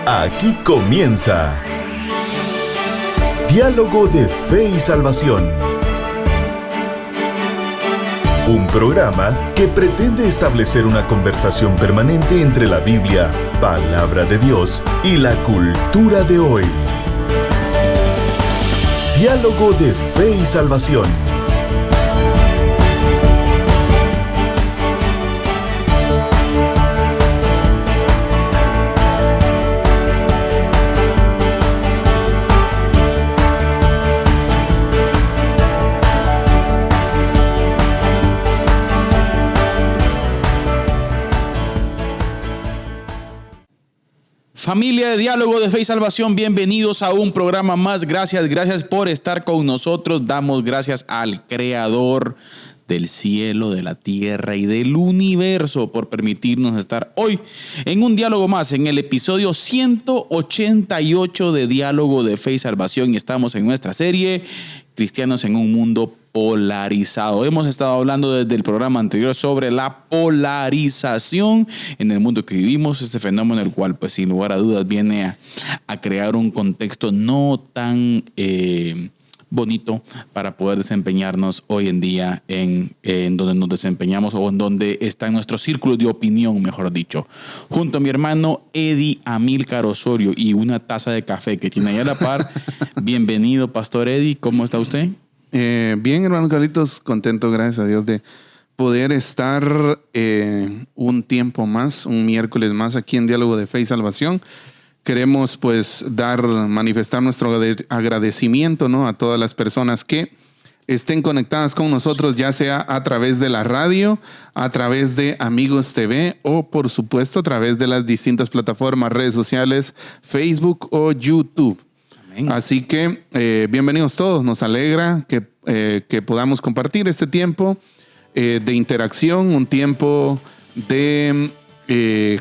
Aquí comienza Diálogo de Fe y Salvación. Un programa que pretende establecer una conversación permanente entre la Biblia, palabra de Dios, y la cultura de hoy. Diálogo de Fe y Salvación. Familia de Diálogo de Fe y Salvación, bienvenidos a un programa más. Gracias por estar con nosotros. Damos gracias al Creador del cielo, de la tierra y del universo por permitirnos estar hoy en un diálogo más, en el episodio 188 de Diálogo de Fe y Salvación. Y estamos en nuestra serie Cristianos en un mundo polarizado. Hemos estado hablando desde el programa anterior sobre la polarización en el mundo que vivimos, este fenómeno el cual, pues sin lugar a dudas, viene a crear un contexto no tan bonito para poder desempeñarnos hoy en día en donde nos desempeñamos o en donde está nuestro círculo de opinión, mejor dicho. Junto a mi hermano Eddie Amílcar Osorio y una taza de café que tiene ahí a la par. Bienvenido, Pastor Eddie. ¿Cómo está usted? Bien, hermano Carlitos, contento, gracias a Dios, de poder estar un tiempo más, un miércoles más aquí en Diálogo de Fe y Salvación. Queremos pues manifestar nuestro agradecimiento, ¿no?, a todas las personas que estén conectadas con nosotros, ya sea a través de la radio, a través de Amigos TV o por supuesto a través de las distintas plataformas, redes sociales, Facebook o YouTube. Así que bienvenidos todos, nos alegra que podamos compartir este tiempo de interacción, un tiempo de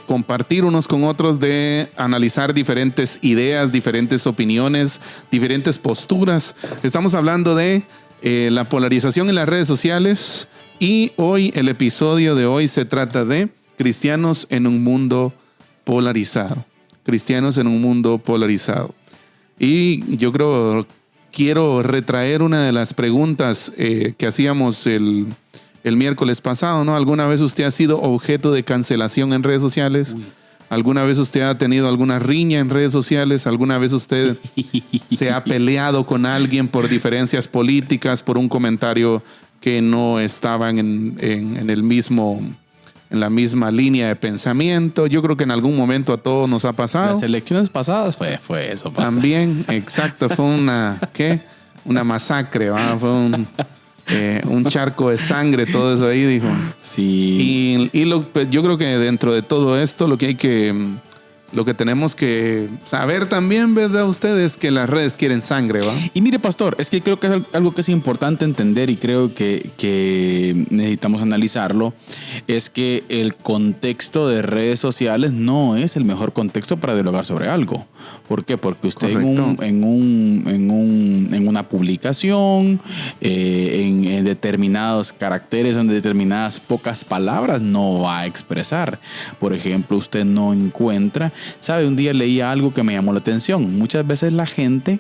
compartir unos con otros, de analizar diferentes ideas, diferentes opiniones, diferentes posturas. Estamos hablando de la polarización en las redes sociales y hoy, el episodio de hoy se trata de cristianos en un mundo polarizado. Cristianos en un mundo polarizado. Y yo quiero retraer una de las preguntas que hacíamos el miércoles pasado, ¿no? ¿Alguna vez usted ha sido objeto de cancelación en redes sociales? ¿Alguna vez usted ha tenido alguna riña en redes sociales? ¿Alguna vez usted se ha peleado con alguien por diferencias políticas, por un comentario que no estaban en la misma línea de pensamiento? Yo creo que en algún momento a todos nos ha pasado. Las elecciones pasadas fue eso. También, exacto, fue una masacre, ¿va? Fue un charco de sangre, todo eso ahí, dijo. Sí. Yo creo que dentro de todo esto lo que tenemos que saber también, ¿verdad? Ustedes, que las redes quieren sangre, ¿va? Y mire, pastor, es que creo que es algo que es importante entender y creo que necesitamos analizarlo, es que el contexto de redes sociales no es el mejor contexto para dialogar sobre algo. ¿Por qué? Porque usted en una publicación, en determinados caracteres, en determinadas pocas palabras, no va a expresar. Por ejemplo, usted no encuentra... ¿Sabe? Un día leí algo que me llamó la atención. Muchas veces la gente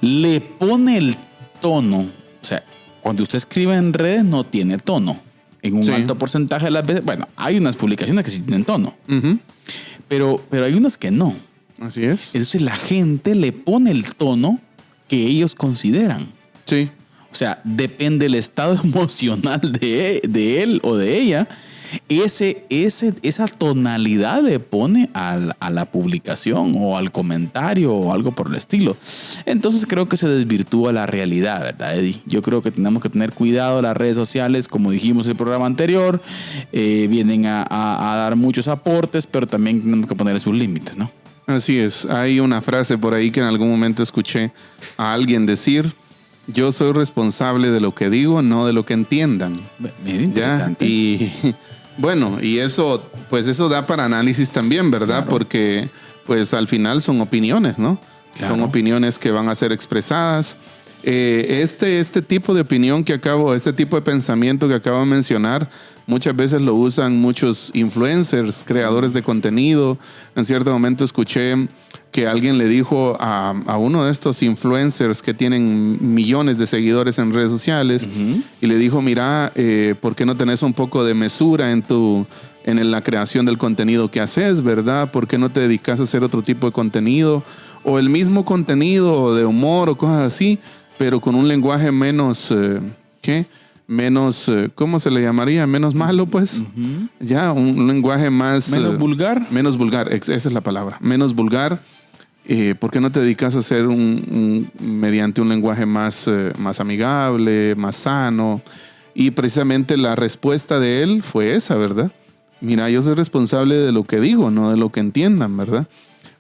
le pone el tono. O sea, cuando usted escribe en redes no tiene tono. En un alto porcentaje de las veces. Bueno, hay unas publicaciones que sí tienen tono. Uh-huh. Pero hay unas que no. Así es. Entonces la gente le pone el tono que ellos consideran. Sí. O sea, depende del estado emocional de él o de ella. Esa tonalidad le pone a la publicación o al comentario o algo por el estilo. Entonces creo que se desvirtúa la realidad, ¿verdad, Eddie? Yo creo que tenemos que tener cuidado. Las redes sociales, como dijimos en el programa anterior, vienen a dar muchos aportes, pero también tenemos que poner sus límites, ¿no? Así es. Hay una frase por ahí que en algún momento escuché a alguien decir: yo soy responsable de lo que digo, no de lo que entiendan. Mira, interesante. ¿Ya? Y bueno, y eso da para análisis también, ¿verdad? Claro. Porque pues al final son opiniones, ¿no? Claro. Son opiniones que van a ser expresadas. Este tipo de opinión este tipo de pensamiento que acabo de mencionar, Muchas veces lo usan muchos influencers, creadores de contenido. En cierto momento escuché que alguien le dijo a uno de estos influencers que tienen millones de seguidores en redes sociales, y le dijo, mira, ¿por qué no tenés un poco de mesura en la creación del contenido que haces, verdad? ¿Por qué no te dedicas a hacer otro tipo de contenido? O el mismo contenido de humor o cosas así, pero con un lenguaje menos, menos, ¿cómo se le llamaría? Menos malo, pues. Ya, un lenguaje más... ¿Menos vulgar? Menos vulgar, esa es la palabra. Menos vulgar. ¿Por qué no te dedicas a hacer mediante un lenguaje más amigable, más sano? Y precisamente la respuesta de él fue esa, ¿verdad? Mira, yo soy responsable de lo que digo, no de lo que entiendan, ¿verdad?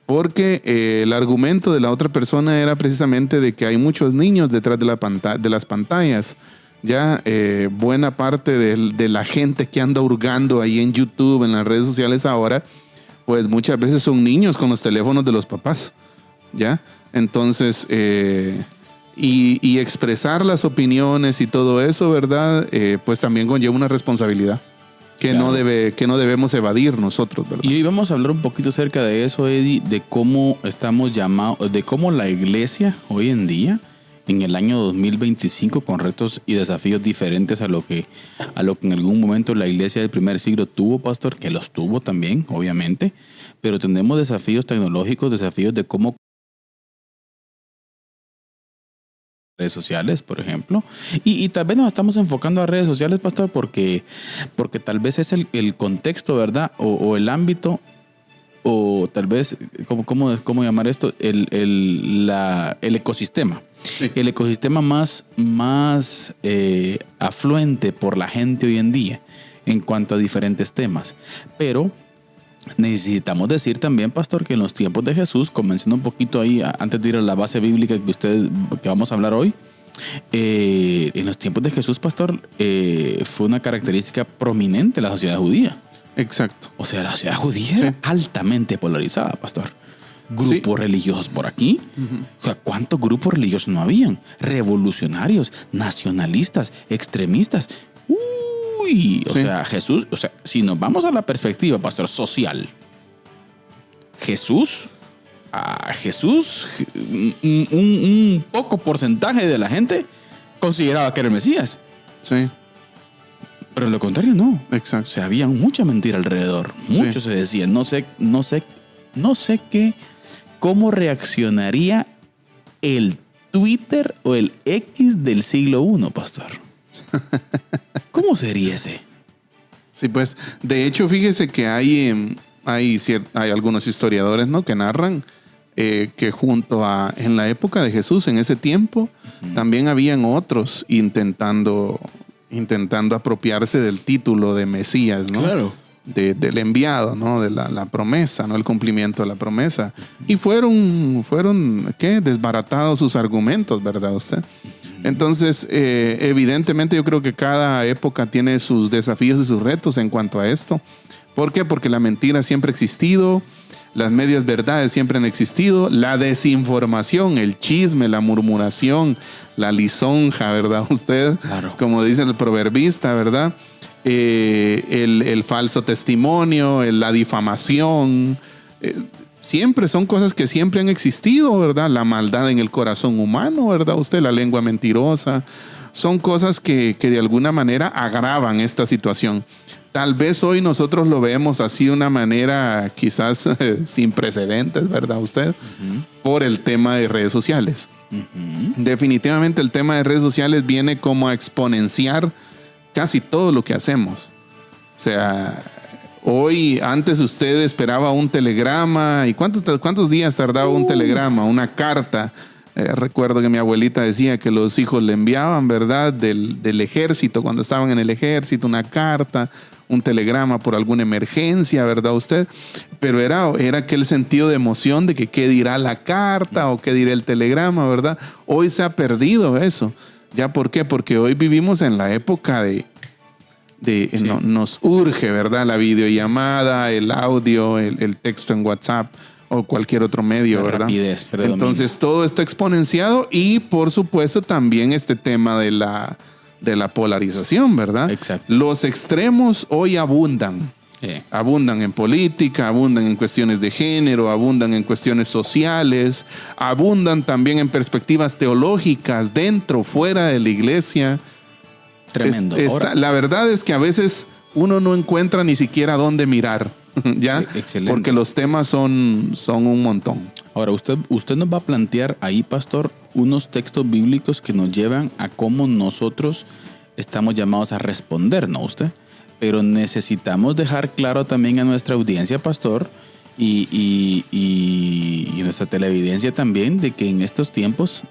Porque el argumento de la otra persona era precisamente de que hay muchos niños detrás de las pantallas. Ya buena parte de la gente que anda hurgando ahí en YouTube, en las redes sociales ahora, pues muchas veces son niños con los teléfonos de los papás. ¿Ya? Entonces, y expresar las opiniones y todo eso, ¿verdad? Pues también conlleva una responsabilidad que no debemos evadir nosotros, ¿verdad? Y hoy vamos a hablar un poquito acerca de eso, Eddie, de cómo estamos llamados, de cómo la iglesia hoy en día, en el año 2025, con retos y desafíos diferentes a lo que en algún momento la iglesia del primer siglo tuvo, pastor, que los tuvo también, obviamente, pero tenemos desafíos tecnológicos, desafíos de cómo redes sociales, por ejemplo, y tal vez nos estamos enfocando a redes sociales, pastor, porque tal vez es el contexto, ¿verdad? O el ámbito, o tal vez, ¿cómo llamar esto? El ecosistema. Sí. El ecosistema más afluente por la gente hoy en día en cuanto a diferentes temas. Pero necesitamos decir también, pastor, que en los tiempos de Jesús, comenzando un poquito ahí, antes de ir a la base bíblica que vamos a hablar hoy, en los tiempos de Jesús, pastor, fue una característica prominente de la sociedad judía. Exacto. O sea, la sociedad judía era altamente polarizada, pastor. Grupos religiosos por aquí. O sea, ¿cuántos grupos religiosos no habían? Revolucionarios, nacionalistas, extremistas. O sea, Jesús, o sea, si nos vamos a la perspectiva, pastor, social, Jesús, un poco porcentaje de la gente consideraba que era el Mesías. Sí. Pero lo contrario no. Exacto. O sea, había mucha mentira alrededor. Mucho se decía. No sé cómo reaccionaría el Twitter o el X del siglo I, pastor. ¿Cómo sería ese? Sí, pues, de hecho, fíjese que hay algunos historiadores, ¿no?, que narran que en la época de Jesús, en ese tiempo, también habían otros intentando apropiarse del título de Mesías, ¿no? Claro. Del enviado, ¿no? De la promesa, ¿no? El cumplimiento de la promesa. Y fueron desbaratados sus argumentos, ¿verdad usted? Entonces, evidentemente yo creo que cada época tiene sus desafíos y sus retos en cuanto a esto. ¿Por qué? Porque la mentira siempre ha existido, las medias verdades siempre han existido, la desinformación, el chisme, la murmuración, la lisonja, ¿verdad usted? Claro. Como dice el proverbista, ¿verdad? El falso testimonio, la difamación, siempre son cosas que siempre han existido, ¿verdad? La maldad en el corazón humano, ¿verdad? Usted, la lengua mentirosa, son cosas que de alguna manera agravan esta situación. Tal vez hoy nosotros lo vemos así de una manera quizás sin precedentes, ¿verdad usted? Por el tema de redes sociales. Definitivamente el tema de redes sociales viene como a exponenciar casi todo lo que hacemos. O sea, antes usted esperaba un telegrama. ¿Y cuántos días tardaba un telegrama, una carta? Recuerdo que mi abuelita decía que los hijos le enviaban, ¿verdad? Del ejército, cuando estaban en el ejército, una carta, un telegrama por alguna emergencia, ¿verdad usted? Pero era aquel sentido de emoción de que qué dirá la carta o qué dirá el telegrama, ¿verdad? Hoy se ha perdido eso. ¿Ya por qué? Porque hoy vivimos en la época nos urge, ¿verdad? La videollamada, el audio, el texto en WhatsApp o cualquier otro medio, ¿verdad? Rapidez, entonces todo está exponenciado y por supuesto también este tema de de la polarización, ¿verdad? Exacto. Los extremos hoy abundan. Abundan en política, abundan en cuestiones de género, abundan en cuestiones sociales, abundan también en perspectivas teológicas dentro, fuera de la iglesia. Tremendo. La verdad es que a veces uno no encuentra ni siquiera dónde mirar, ¿ya? Excelente. Porque los temas son un montón. Ahora, usted nos va a plantear ahí, pastor, unos textos bíblicos que nos llevan a cómo nosotros estamos llamados a responder, ¿no usted? Pero necesitamos dejar claro también a nuestra audiencia, pastor, y nuestra televidencia también, de que en estos tiempos,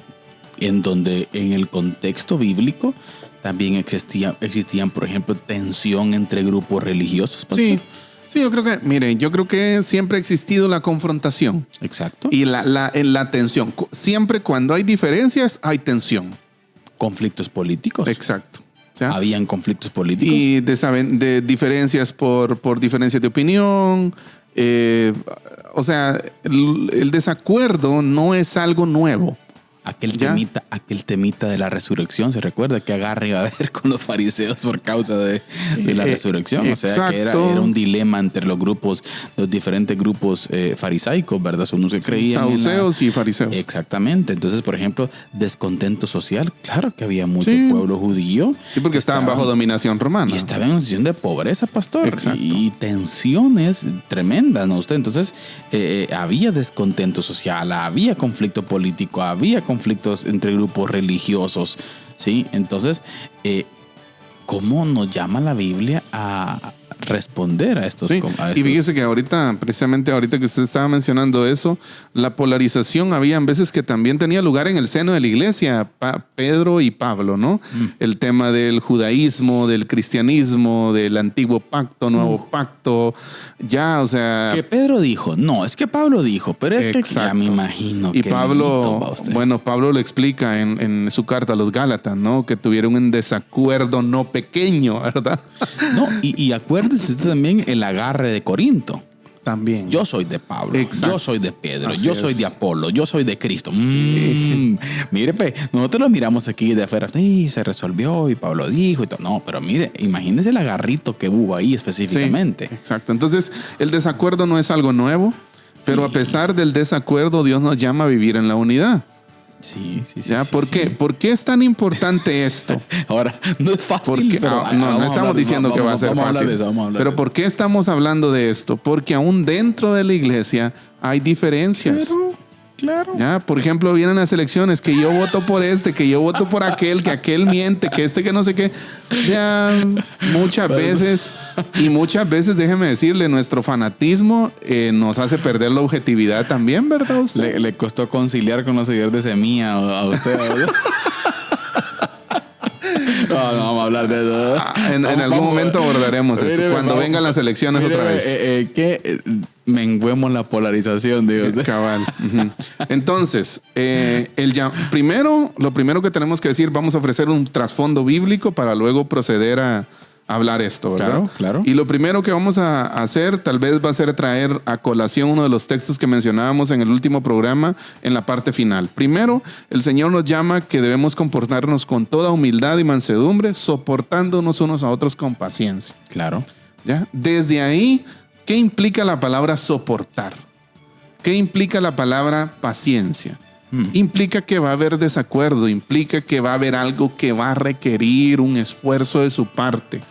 en donde en el contexto bíblico también existían, por ejemplo, tensión entre grupos religiosos, pastor. Sí, yo creo que siempre ha existido la confrontación. Exacto. Y la tensión. Siempre cuando hay diferencias, hay tensión. Conflictos políticos. Exacto. ¿Ya? Habían conflictos políticos. Y de diferencias por diferencias de opinión. O sea, el desacuerdo no es algo nuevo. Aquel temita de la resurrección, ¿se recuerda? Que agarre a ver con los fariseos por causa de la resurrección. O sea, que era un dilema entre los diferentes grupos farisaicos, ¿verdad? Son unos que creían saduceos y fariseos. Exactamente. Entonces, por ejemplo, descontento social. Claro que había mucho pueblo judío. Sí, porque estaban bajo dominación romana. Y estaban en una situación de pobreza, pastor. Exacto. Y tensiones tremendas, ¿no? Entonces, había descontento social, había conflicto político, había conflictos entre grupos religiosos, ¿sí? Entonces, ¿cómo nos llama la Biblia a responder a estos? Sí. Y fíjese que precisamente ahorita que usted estaba mencionando eso, la polarización había veces que también tenía lugar en el seno de la iglesia, Pedro y Pablo, ¿no? El tema del judaísmo, del cristianismo, del antiguo pacto, nuevo pacto, ya, o sea... Que Pedro dijo, no, es que Pablo dijo, pero es que ya me imagino. Y Pablo lo explica en su carta a los Gálatas, ¿no? Que tuvieron un desacuerdo no pequeño, ¿verdad? No, y acuérdese usted también el agarre de Corinto. También. Yo soy de Pablo, Exacto. yo soy de Pedro, Así yo soy de Apolo, yo soy de Cristo. Mire, nosotros lo miramos aquí de afuera, se resolvió y Pablo dijo y todo. No, pero mire, imagínese el agarrito que hubo ahí específicamente. Sí, exacto. Entonces, el desacuerdo no es algo nuevo, pero a pesar del desacuerdo, Dios nos llama a vivir en la unidad. Sí. ¿Ya? ¿Por qué? ¿Por qué es tan importante esto? Ahora, no es fácil. No estamos diciendo que va a ser fácil. Pero ¿por qué estamos hablando de esto? Porque aún dentro de la iglesia hay diferencias. Claro. ¿Ya? Por ejemplo, vienen las elecciones, que yo voto por que yo voto por aquel, que aquel miente, que no sé qué. Ya, muchas veces, déjeme decirle, nuestro fanatismo nos hace perder la objetividad también, ¿verdad? Le costó conciliar con los seguidores de Semilla a usted. No vamos a hablar de eso. En algún momento abordaremos eso. Cuando vengan las elecciones otra vez. Que menguemos la polarización, Dios. Cabal. Entonces, lo primero que tenemos que decir, vamos a ofrecer un trasfondo bíblico para luego proceder a hablar esto, ¿verdad? Claro. Y lo primero que vamos a hacer tal vez va a ser traer a colación uno de los textos que mencionábamos en el último programa en la parte final. Primero, el Señor nos llama que debemos comportarnos con toda humildad y mansedumbre, soportándonos unos a otros con paciencia. Claro. ¿Ya? Desde ahí, ¿qué implica la palabra soportar? ¿Qué implica la palabra paciencia? Implica que va a haber desacuerdo, implica que va a haber algo que va a requerir un esfuerzo de su parte.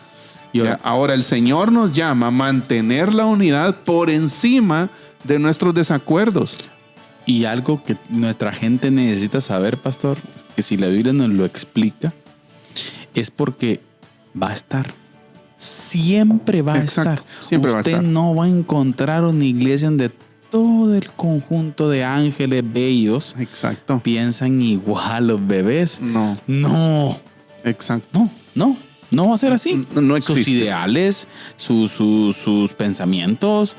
Ahora el Señor nos llama a mantener la unidad por encima de nuestros desacuerdos. Y algo que nuestra gente necesita saber, pastor, que si la Biblia nos lo explica, es porque va a estar. Siempre va a estar. Siempre va a estar. Usted no va a encontrar una iglesia donde todo el conjunto de ángeles bellos piensan igual los bebés. No. Exacto. No va a ser así. No existe. Sus ideales, sus pensamientos,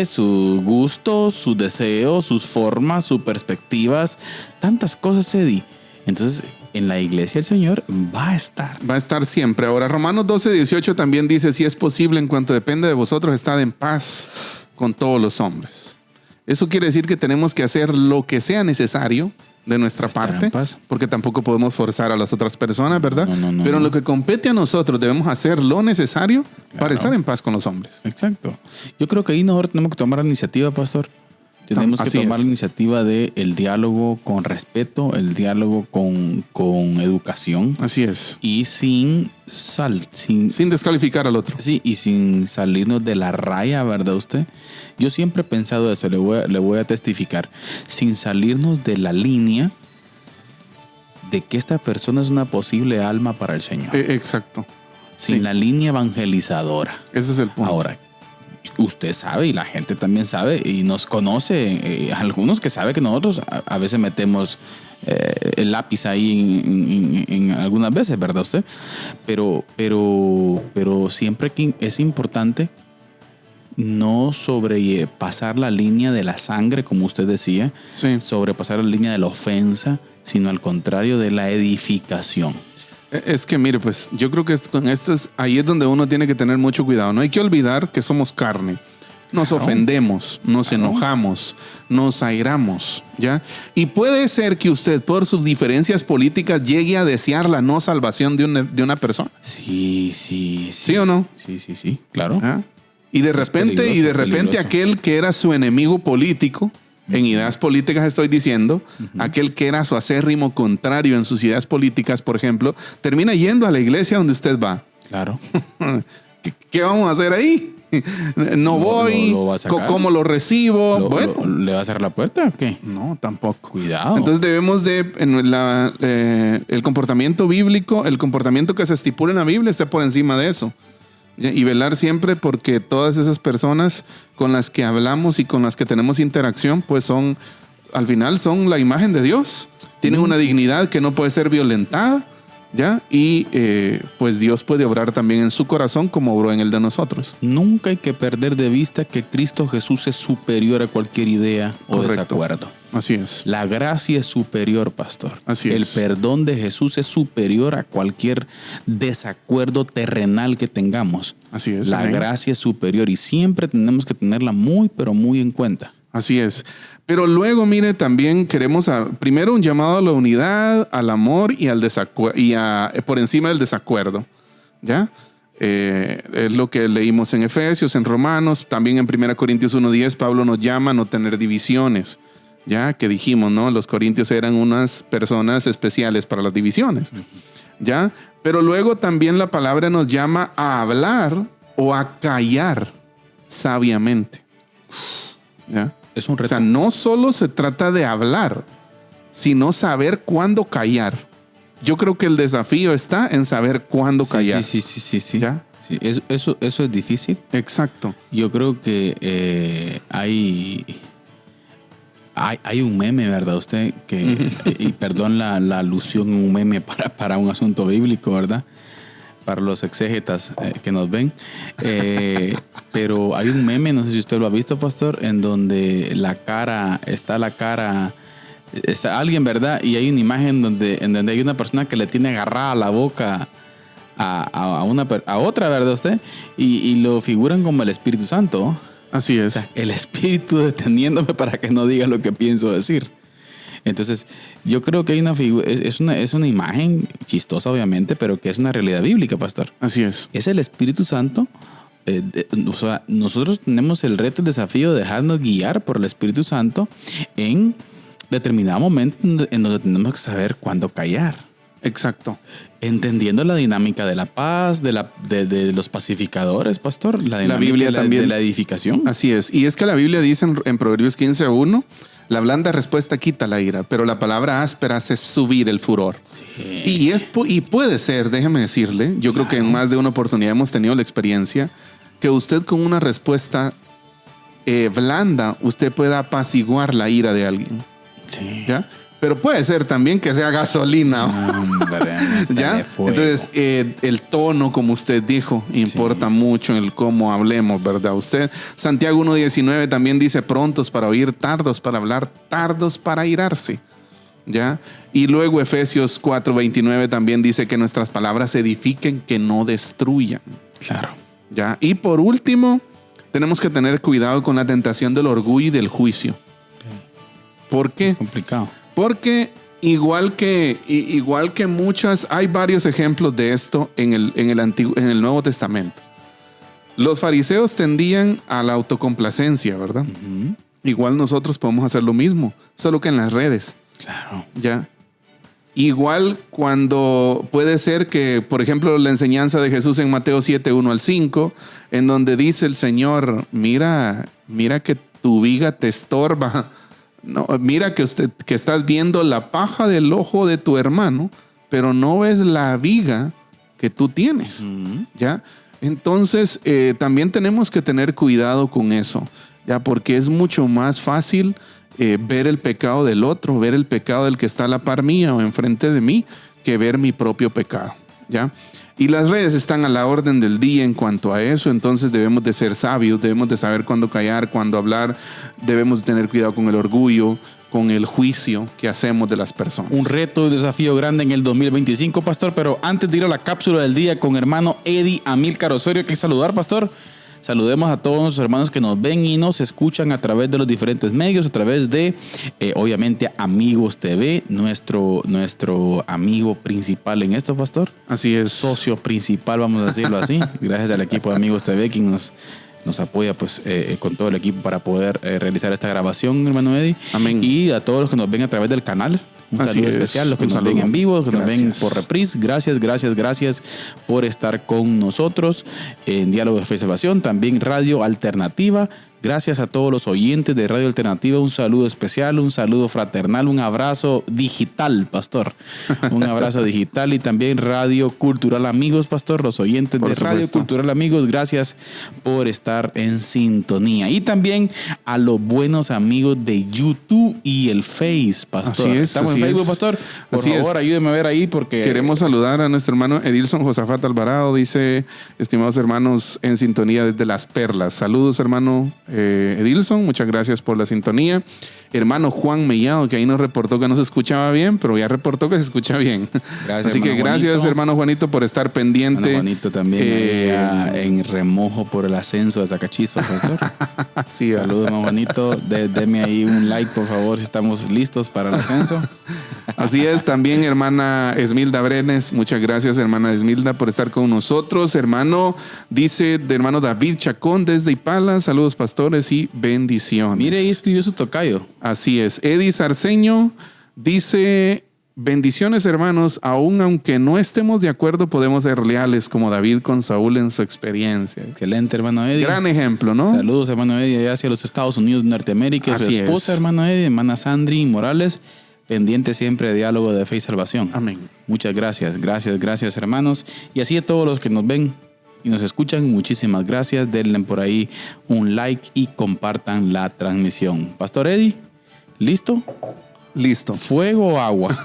sus gustos, sus deseos, sus formas, sus perspectivas, tantas cosas, Eddie. Entonces, en la iglesia el Señor va a estar. Va a estar siempre. Ahora, Romanos 12:18 también dice, si es posible, en cuanto depende de vosotros, estad en paz con todos los hombres. Eso quiere decir que tenemos que hacer lo que sea necesario de nuestra Estar parte, en paz. porque tampoco podemos forzar a las otras personas, ¿verdad? No, Pero en no. lo que compete a nosotros debemos hacer lo necesario para estar en paz con los hombres. Exacto. Yo creo que ahí nosotros tenemos que tomar la iniciativa, pastor. Tenemos que Así tomar es. la iniciativa de el diálogo con respeto, el diálogo con educación Así es. y sin Descalificar al otro. sí, y sin salirnos de la raya, ¿verdad usted? Yo siempre he pensado eso, le voy a testificar, sin salirnos de la línea de que esta persona es una posible alma para el Señor. Exacto. Sin sí. la línea evangelizadora. Ese es el punto. Ahora, usted sabe y la gente también sabe y nos conoce, algunos que saben que nosotros a veces metemos el lápiz ahí en algunas veces, ¿verdad usted? Pero siempre que es importante no sobrepasar la línea de la sangre, como usted decía, Sí. sobrepasar la línea de la ofensa, sino al contrario de la edificación. Es que mire, pues yo creo que con esto ahí es donde uno tiene que tener mucho cuidado. No hay que olvidar que somos carne. Nos Claro. ofendemos, nos enojamos, nos airamos, ¿ya? Y puede ser que usted por sus diferencias políticas llegue a desear la no salvación de una persona. Sí. ¿Sí o no? Sí, claro. ¿Ah? Y de repente peligroso. aquel que era su enemigo político, en ideas políticas estoy diciendo, aquel que era su acérrimo contrario en sus ideas políticas, por ejemplo, termina yendo a la iglesia donde usted va. Claro. ¿Qué vamos a hacer ahí? No voy. lo va a sacar. ¿Cómo lo recibo? ¿Le va a cerrar la puerta o qué? No, tampoco. Cuidado. Entonces debemos el comportamiento bíblico, el comportamiento que se estipula en la Biblia esté por encima de eso. Y velar siempre porque todas esas personas con las que hablamos y con las que tenemos interacción, pues al final son la imagen de Dios. Tienen una dignidad que no puede ser violentada, ¿ya? Y pues Dios puede obrar también en su corazón como obró en el de nosotros. Nunca hay que perder de vista que Cristo Jesús es superior a cualquier idea o Correcto. desacuerdo. Así es. La gracia es superior, pastor. Así El es. perdón de Jesús es superior a cualquier desacuerdo terrenal que tengamos. Así es. La amén. gracia es superior y siempre tenemos que tenerla muy, pero muy en cuenta. Así es. Pero luego, mire, también queremos primero un llamado a la unidad, al amor y al desacuerdo, por encima del desacuerdo. ¿Ya? Es lo que leímos en Efesios, en Romanos, también en 1 Corintios 1:10, Pablo nos llama a no tener divisiones. Ya que dijimos, ¿no? Los corintios eran unas personas especiales para las divisiones. ¿Ya? Pero luego también la palabra nos llama a hablar o a callar sabiamente. ¿Ya? Es un O reto. sea, no solo se trata de hablar, sino saber cuándo callar. Yo creo que el desafío está en saber cuándo callar. Sí. ¿Ya? Sí, eso es difícil. Exacto. Yo creo que hay un meme, ¿verdad? Usted que, y perdón la alusión a un meme para un asunto bíblico, ¿verdad? Para los exégetas que nos ven. Pero hay un meme, no sé si usted lo ha visto, pastor, en donde está alguien, ¿verdad? Y hay una imagen en donde hay una persona que le tiene agarrada la boca a otra, ¿verdad usted? Y lo figuran como el Espíritu Santo. Así es. O sea, el Espíritu deteniéndome para que no diga lo que pienso decir. Entonces, yo creo que hay una figura, es una imagen chistosa, obviamente, pero que es una realidad bíblica, pastor. Así es. Es el Espíritu Santo. O sea, nosotros tenemos el reto, el desafío de dejarnos guiar por el Espíritu Santo en determinado momento en donde tenemos que saber cuándo callar. Exacto. Entendiendo la dinámica de la paz, de los pacificadores, pastor. La dinámica Biblia también. de la edificación. Así es. Y es que la Biblia dice en Proverbios 15:1, la blanda respuesta quita la ira, pero la palabra áspera hace subir el furor. Sí. Y puede ser, déjeme decirle, yo creo que en más de una oportunidad hemos tenido la experiencia que usted con una respuesta blanda, usted pueda apaciguar la ira de alguien. Sí. ¿Ya? Pero puede ser también que sea gasolina. Hombre, ¿Ya? Entonces, el tono, como usted dijo, importa mucho en el cómo hablemos, ¿verdad? Usted, Santiago 1:19 también dice prontos para oír, tardos para hablar, tardos para airarse. ¿Ya? Y luego Efesios 4:29 también dice que nuestras palabras edifiquen, que no destruyan. Claro. ¿Ya? Y por último, tenemos que tener cuidado con la tentación del orgullo y del juicio. ¿Por qué? Es complicado. Porque Igual que muchas, hay varios ejemplos de esto en el Nuevo Testamento. Los fariseos tendían a la autocomplacencia, ¿verdad? Uh-huh. Igual nosotros podemos hacer lo mismo, solo que en las redes. Claro. Ya. Igual cuando puede ser que, por ejemplo, la enseñanza de Jesús en Mateo 7, 1 al 5, en donde dice el Señor, mira que tu viga te estorba. No, mira que estás viendo la paja del ojo de tu hermano, pero no ves la viga que tú tienes. Uh-huh. ¿Ya? Entonces, también tenemos que tener cuidado con eso, ¿ya? Porque es mucho más fácil ver el pecado del otro, ver el pecado del que está a la par mía o enfrente de mí, que ver mi propio pecado, ¿ya? Y las redes están a la orden del día en cuanto a eso, entonces debemos de ser sabios, debemos de saber cuándo callar, cuándo hablar, debemos de tener cuidado con el orgullo, con el juicio que hacemos de las personas. Un reto y desafío grande en el 2025, pastor, pero antes de ir a la cápsula del día con hermano Eddie Amílcar Osorio, que saludar, pastor. Saludemos a todos nuestros hermanos que nos ven y nos escuchan a través de los diferentes medios, a través de, obviamente, Amigos TV, nuestro amigo principal en esto, pastor. Así es. Socio principal, vamos a decirlo así. Gracias al equipo de Amigos TV, quien nos apoya pues con todo el equipo para poder realizar esta grabación, hermano Eddie. Amén. Y a todos los que nos ven a través del canal. Un saludo especial, los que nos ven en vivo, los que nos ven por reprise. Gracias por estar con nosotros en Diálogo de Fe y Salvación. También Radio Alternativa. Gracias a todos los oyentes de Radio Alternativa. Un saludo especial, un saludo fraternal, un abrazo digital, pastor. Un abrazo digital y también Radio Cultural Amigos, pastor. Los oyentes de Radio Cultural Amigos, gracias por estar en sintonía. Y también a los buenos amigos de YouTube y el Face, pastor. Así es. Estamos en Facebook, pastor. Por favor, ayúdenme a ver ahí porque... Queremos saludar a nuestro hermano Edilson Josafat Alvarado. Dice, estimados hermanos en sintonía desde Las Perlas. Saludos, hermano Edilson, muchas gracias por la sintonía. Hermano Juan Mellado, que ahí nos reportó que no se escuchaba bien, pero ya reportó que se escucha bien. Gracias, así que gracias, Juanito. Hermano Juanito, por estar pendiente. Hermano Juanito también en remojo por el ascenso de Zacachispas, pastor. Sí, saludos, hermano Juanito. Deme ahí un like, por favor, si estamos listos para el ascenso. Así es, también hermana Esmilda Brenes, muchas gracias, hermana Esmilda, por estar con nosotros. Hermano, dice de hermano David Chacón desde Ipala, saludos pastores y bendiciones. Mire, ahí escribió su tocayo. Así es. Eddie Sarceño dice, bendiciones hermanos, aún aunque no estemos de acuerdo, podemos ser leales como David con Saúl en su experiencia. Excelente, hermano Eddie. Gran ejemplo, ¿no? Saludos, hermano Eddie, allá hacia los Estados Unidos de Norteamérica. Así su esposa, es. Hermano Eddie, hermana Sandri Morales, pendiente siempre de Diálogo de Fe y Salvación. Amén. Muchas gracias, hermanos. Y así a todos los que nos ven y nos escuchan, muchísimas gracias. Denle por ahí un like y compartan la transmisión. Pastor Eddie, ¿listo? Listo. ¿Fuego o agua?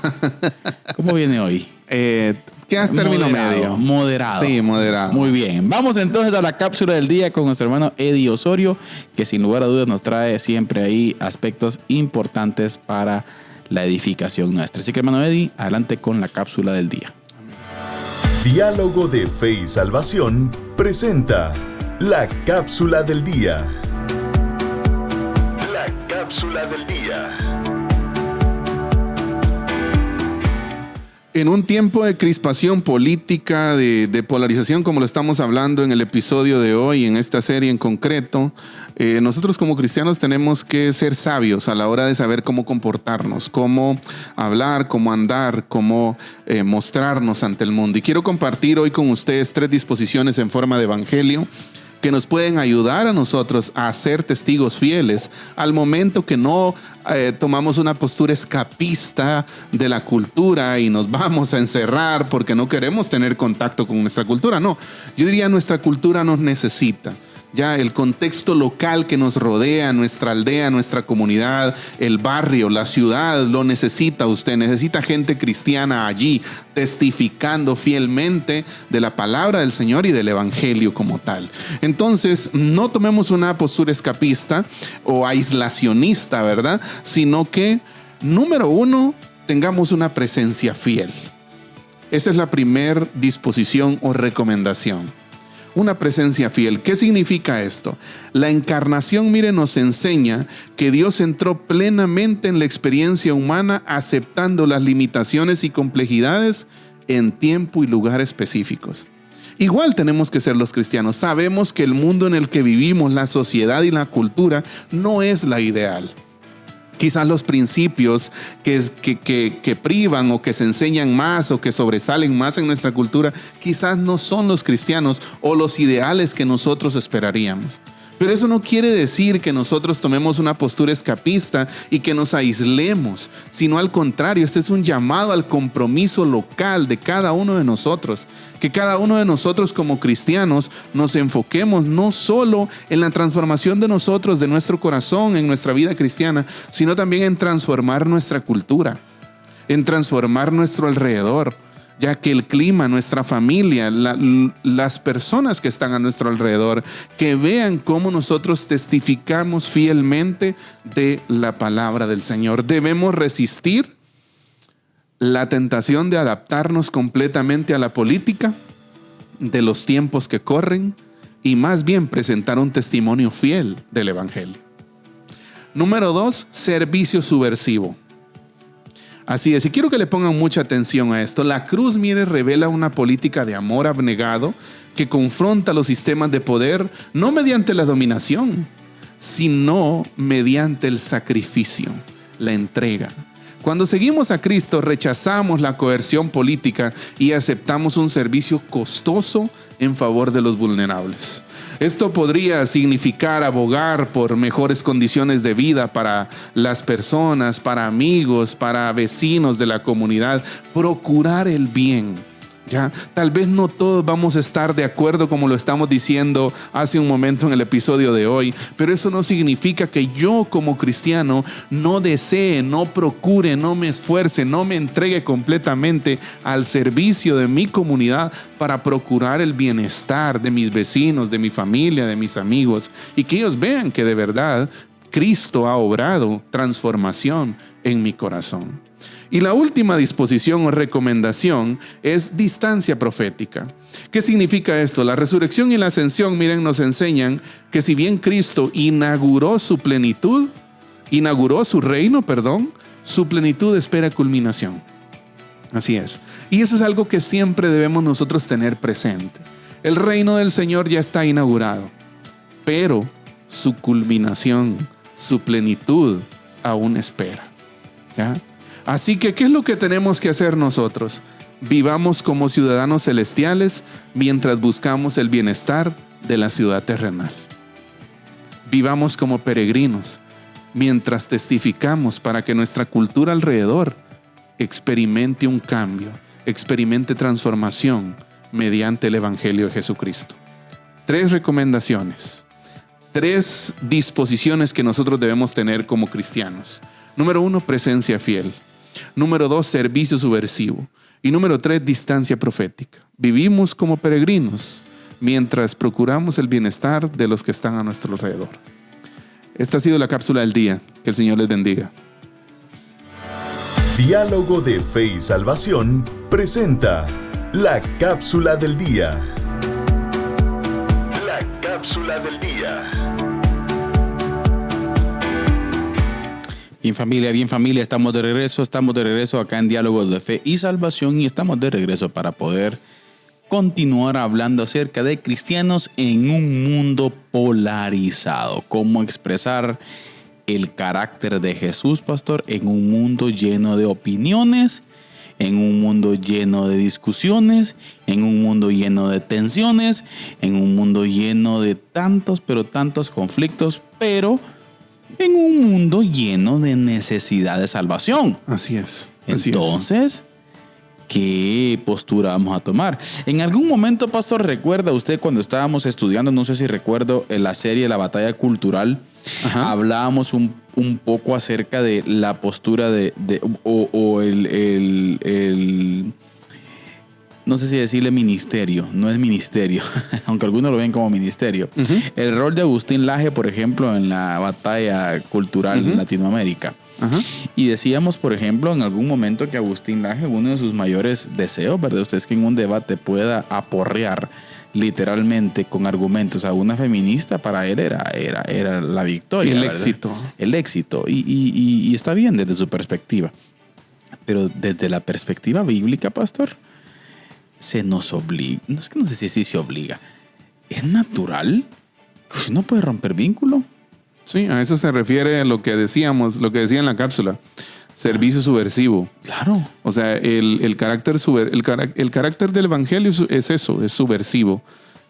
¿Cómo viene hoy? Quedas término medio. Moderado. Sí, moderado. Muy bien. Vamos entonces a la cápsula del día con nuestro hermano Eddie Osorio, que sin lugar a dudas nos trae siempre ahí aspectos importantes para la edificación nuestra. Así que, hermano Eddie, adelante con la cápsula del día. Diálogo de Fe y Salvación presenta la cápsula del día. La cápsula del día. En un tiempo de crispación política, de polarización, como lo estamos hablando en el episodio de hoy, en esta serie en concreto, nosotros como cristianos tenemos que ser sabios a la hora de saber cómo comportarnos, cómo hablar, cómo andar, cómo mostrarnos ante el mundo. Y quiero compartir hoy con ustedes 3 disposiciones en forma de evangelio que nos pueden ayudar a nosotros a ser testigos fieles al momento que no tomamos una postura escapista de la cultura y nos vamos a encerrar porque no queremos tener contacto con nuestra cultura. No, yo diría nuestra cultura nos necesita. Ya el contexto local que nos rodea, nuestra aldea, nuestra comunidad, el barrio, la ciudad, lo necesita usted. Necesita gente cristiana allí, testificando fielmente de la palabra del Señor y del Evangelio como tal. Entonces, no tomemos una postura escapista o aislacionista, ¿verdad? Sino que, número 1, tengamos una presencia fiel. Esa es la primera disposición o recomendación. una presencia fiel. ¿Qué significa esto? La encarnación, mire, nos enseña que Dios entró plenamente en la experiencia humana, aceptando las limitaciones y complejidades en tiempo y lugar específicos. Igual tenemos que ser los cristianos. Sabemos que el mundo en el que vivimos, la sociedad y la cultura, no es la ideal. Quizás los principios que privan o que se enseñan más o que sobresalen más en nuestra cultura, quizás no son los cristianos o los ideales que nosotros esperaríamos. Pero eso no quiere decir que nosotros tomemos una postura escapista y que nos aislemos, sino al contrario, este es un llamado al compromiso local de cada uno de nosotros. Que cada uno de nosotros como cristianos nos enfoquemos no solo en la transformación de nosotros, de nuestro corazón, en nuestra vida cristiana, sino también en transformar nuestra cultura, en transformar nuestro alrededor. Ya que el clima, nuestra familia, las personas que están a nuestro alrededor, que vean cómo nosotros testificamos fielmente de la palabra del Señor. Debemos resistir la tentación de adaptarnos completamente a la política de los tiempos que corren y más bien presentar un testimonio fiel del Evangelio. Número 2, servicio subversivo. Así es, y quiero que le pongan mucha atención a esto. La cruz, mire, revela una política de amor abnegado que confronta los sistemas de poder no mediante la dominación, sino mediante el sacrificio, la entrega. Cuando seguimos a Cristo, rechazamos la coerción política y aceptamos un servicio costoso en favor de los vulnerables. Esto podría significar abogar por mejores condiciones de vida para las personas, para amigos, para vecinos de la comunidad, procurar el bien. ¿Ya? Tal vez no todos vamos a estar de acuerdo como lo estamos diciendo hace un momento en el episodio de hoy, pero eso no significa que yo como cristiano no desee, no procure, no me esfuerce, no me entregue completamente al servicio de mi comunidad para procurar el bienestar de mis vecinos, de mi familia, de mis amigos, y que ellos vean que de verdad Cristo ha obrado transformación en mi corazón. Y la última disposición o recomendación es distancia profética. ¿Qué significa esto? La resurrección y la ascensión, miren, nos enseñan que si bien Cristo inauguró su reino, su plenitud espera culminación. Así es. Y eso es algo que siempre debemos nosotros tener presente. El reino del Señor ya está inaugurado, pero su culminación, su plenitud aún espera. ¿Ya? Así que, ¿qué es lo que tenemos que hacer nosotros? Vivamos como ciudadanos celestiales mientras buscamos el bienestar de la ciudad terrenal. Vivamos como peregrinos mientras testificamos para que nuestra cultura alrededor experimente un cambio, experimente transformación mediante el Evangelio de Jesucristo. 3 recomendaciones, 3 disposiciones que nosotros debemos tener como cristianos. Número 1, presencia fiel. Número 2, servicio subversivo. Y número 3, distancia profética. Vivimos como peregrinos mientras procuramos el bienestar de los que están a nuestro alrededor. Esta ha sido la cápsula del día. Que el Señor les bendiga. Diálogo de Fe y Salvación presenta la cápsula del día. La cápsula del día. Bien familia, estamos de regreso acá en Diálogos de Fe y Salvación y estamos de regreso para poder continuar hablando acerca de cristianos en un mundo polarizado. Cómo expresar el carácter de Jesús, pastor, en un mundo lleno de opiniones, en un mundo lleno de discusiones, en un mundo lleno de tensiones, en un mundo lleno de tantos conflictos, pero en un mundo lleno de necesidad de salvación. Así es. Entonces, ¿qué postura vamos a tomar? En algún momento, pastor, ¿recuerda usted cuando estábamos estudiando, no sé si recuerdo, en la serie La Batalla Cultural, hablábamos un poco acerca de la postura no sé si decirle ministerio, no es ministerio, aunque algunos lo ven como ministerio. El rol de Agustín Laje, por ejemplo, en la batalla cultural en Latinoamérica. Y decíamos, por ejemplo, en algún momento que Agustín Laje, uno de sus mayores deseos, ¿verdad? Usted es que en un debate pueda aporrear literalmente con argumentos a una feminista, para él era la victoria. El ¿verdad? éxito. El éxito. Y está bien desde su perspectiva. Pero desde la perspectiva bíblica, pastor, se nos obliga. No es que no sé si se obliga. Es natural que uno puede romper vínculo. Sí, a eso se refiere lo que decíamos, lo que decía en la cápsula. Servicio subversivo. Claro. O sea, el carácter del evangelio es eso, es subversivo.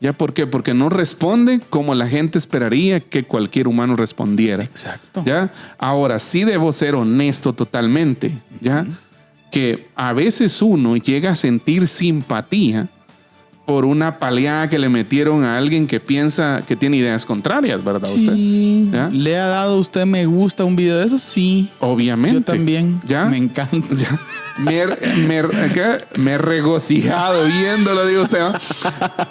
¿Ya por qué? Porque no responde como la gente esperaría que cualquier humano respondiera. Exacto. ¿Ya? Ahora, sí debo ser honesto totalmente. ¿Ya? Que a veces uno llega a sentir simpatía por una paleada que le metieron a alguien que piensa que tiene ideas contrarias, ¿verdad? Sí. ¿Usted? ¿Ya? ¿Le ha dado usted me gusta a un video de eso? Sí. Obviamente. Yo también. ¿Ya? Me encanta. ¿Ya? Me he regocijado viéndolo, digo usted. ¿No?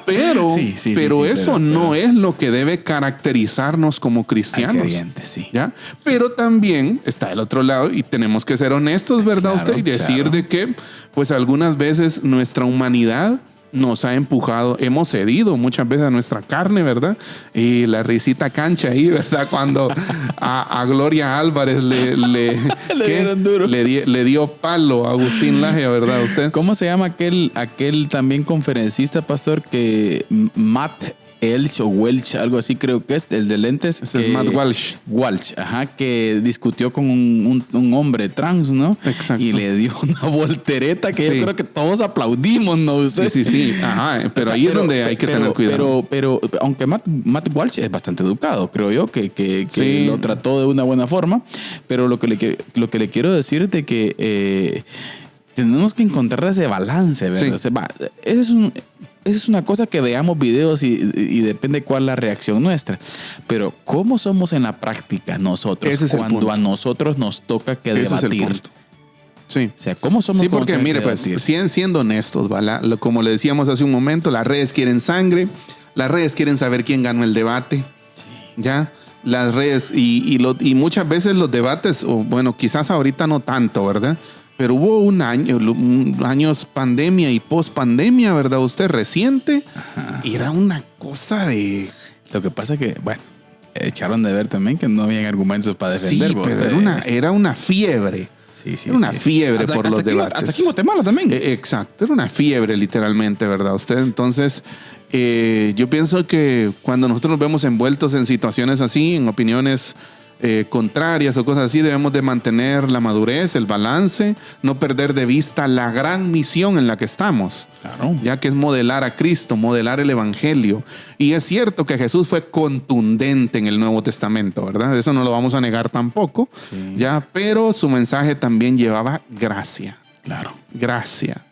Pero, Sí, eso no es lo que debe caracterizarnos como cristianos. Creyente, sí. ¿Ya? Pero también está el otro lado y tenemos que ser honestos, ¿verdad? Claro, usted y decir de que, pues algunas veces nuestra humanidad nos ha empujado, hemos cedido muchas veces a nuestra carne, ¿verdad? Y la risita cancha ahí, ¿verdad? Cuando a Gloria Álvarez le dieron duro. le dio palo a Agustín Laje, ¿verdad? Usted. ¿Cómo se llama aquel también conferencista, pastor, que Matt Elch o Welch, algo así creo que es, el de lentes? Ese es Matt Walsh. Walsh, ajá, que discutió con un hombre trans, ¿no? Exacto. Y le dio una voltereta que Sí. yo creo que todos aplaudimos, ¿no? Usted. Sí. Ajá, pero ahí es donde hay que tener cuidado. Pero aunque Matt Walsh es bastante educado, creo yo, que Sí. lo trató de una buena forma, pero lo que le quiero decir es de que tenemos que encontrar ese balance, ¿verdad? Sí. Esa es una cosa que veamos videos y depende cuál es la reacción nuestra. Pero ¿cómo somos en la práctica nosotros Ese es el cuando punto. a nosotros nos toca que Ese es el debatir? punto. Sí. O sea, ¿cómo somos? Sí, cuando porque tenemos mire, que pues, debatir? siendo honestos, ¿vale? Como le decíamos hace un momento, las redes quieren sangre, las redes quieren saber quién ganó el debate, ¿ya? Las redes, y muchas veces los debates, o bueno, quizás ahorita no tanto, ¿verdad? Pero hubo años pandemia y post-pandemia, ¿verdad? Usted reciente, y era una cosa de... Lo que pasa es que, bueno, echaron de ver también que no habían argumentos para defender. Sí, pero era una fiebre. Sí, Era una fiebre por los debates. Hasta aquí en Guatemala también. Exacto, era una fiebre literalmente, ¿verdad? Usted, entonces, yo pienso que cuando nosotros nos vemos envueltos en situaciones así, en opiniones contrarias o cosas así, debemos de mantener la madurez, el balance, no perder de vista la gran misión en la que estamos. Claro. Ya que es modelar a Cristo, modelar el Evangelio. Y es cierto que Jesús fue contundente en el Nuevo Testamento, ¿verdad? Eso no lo vamos a negar tampoco. Sí. Ya, pero su mensaje también llevaba gracia. Claro. Gracia.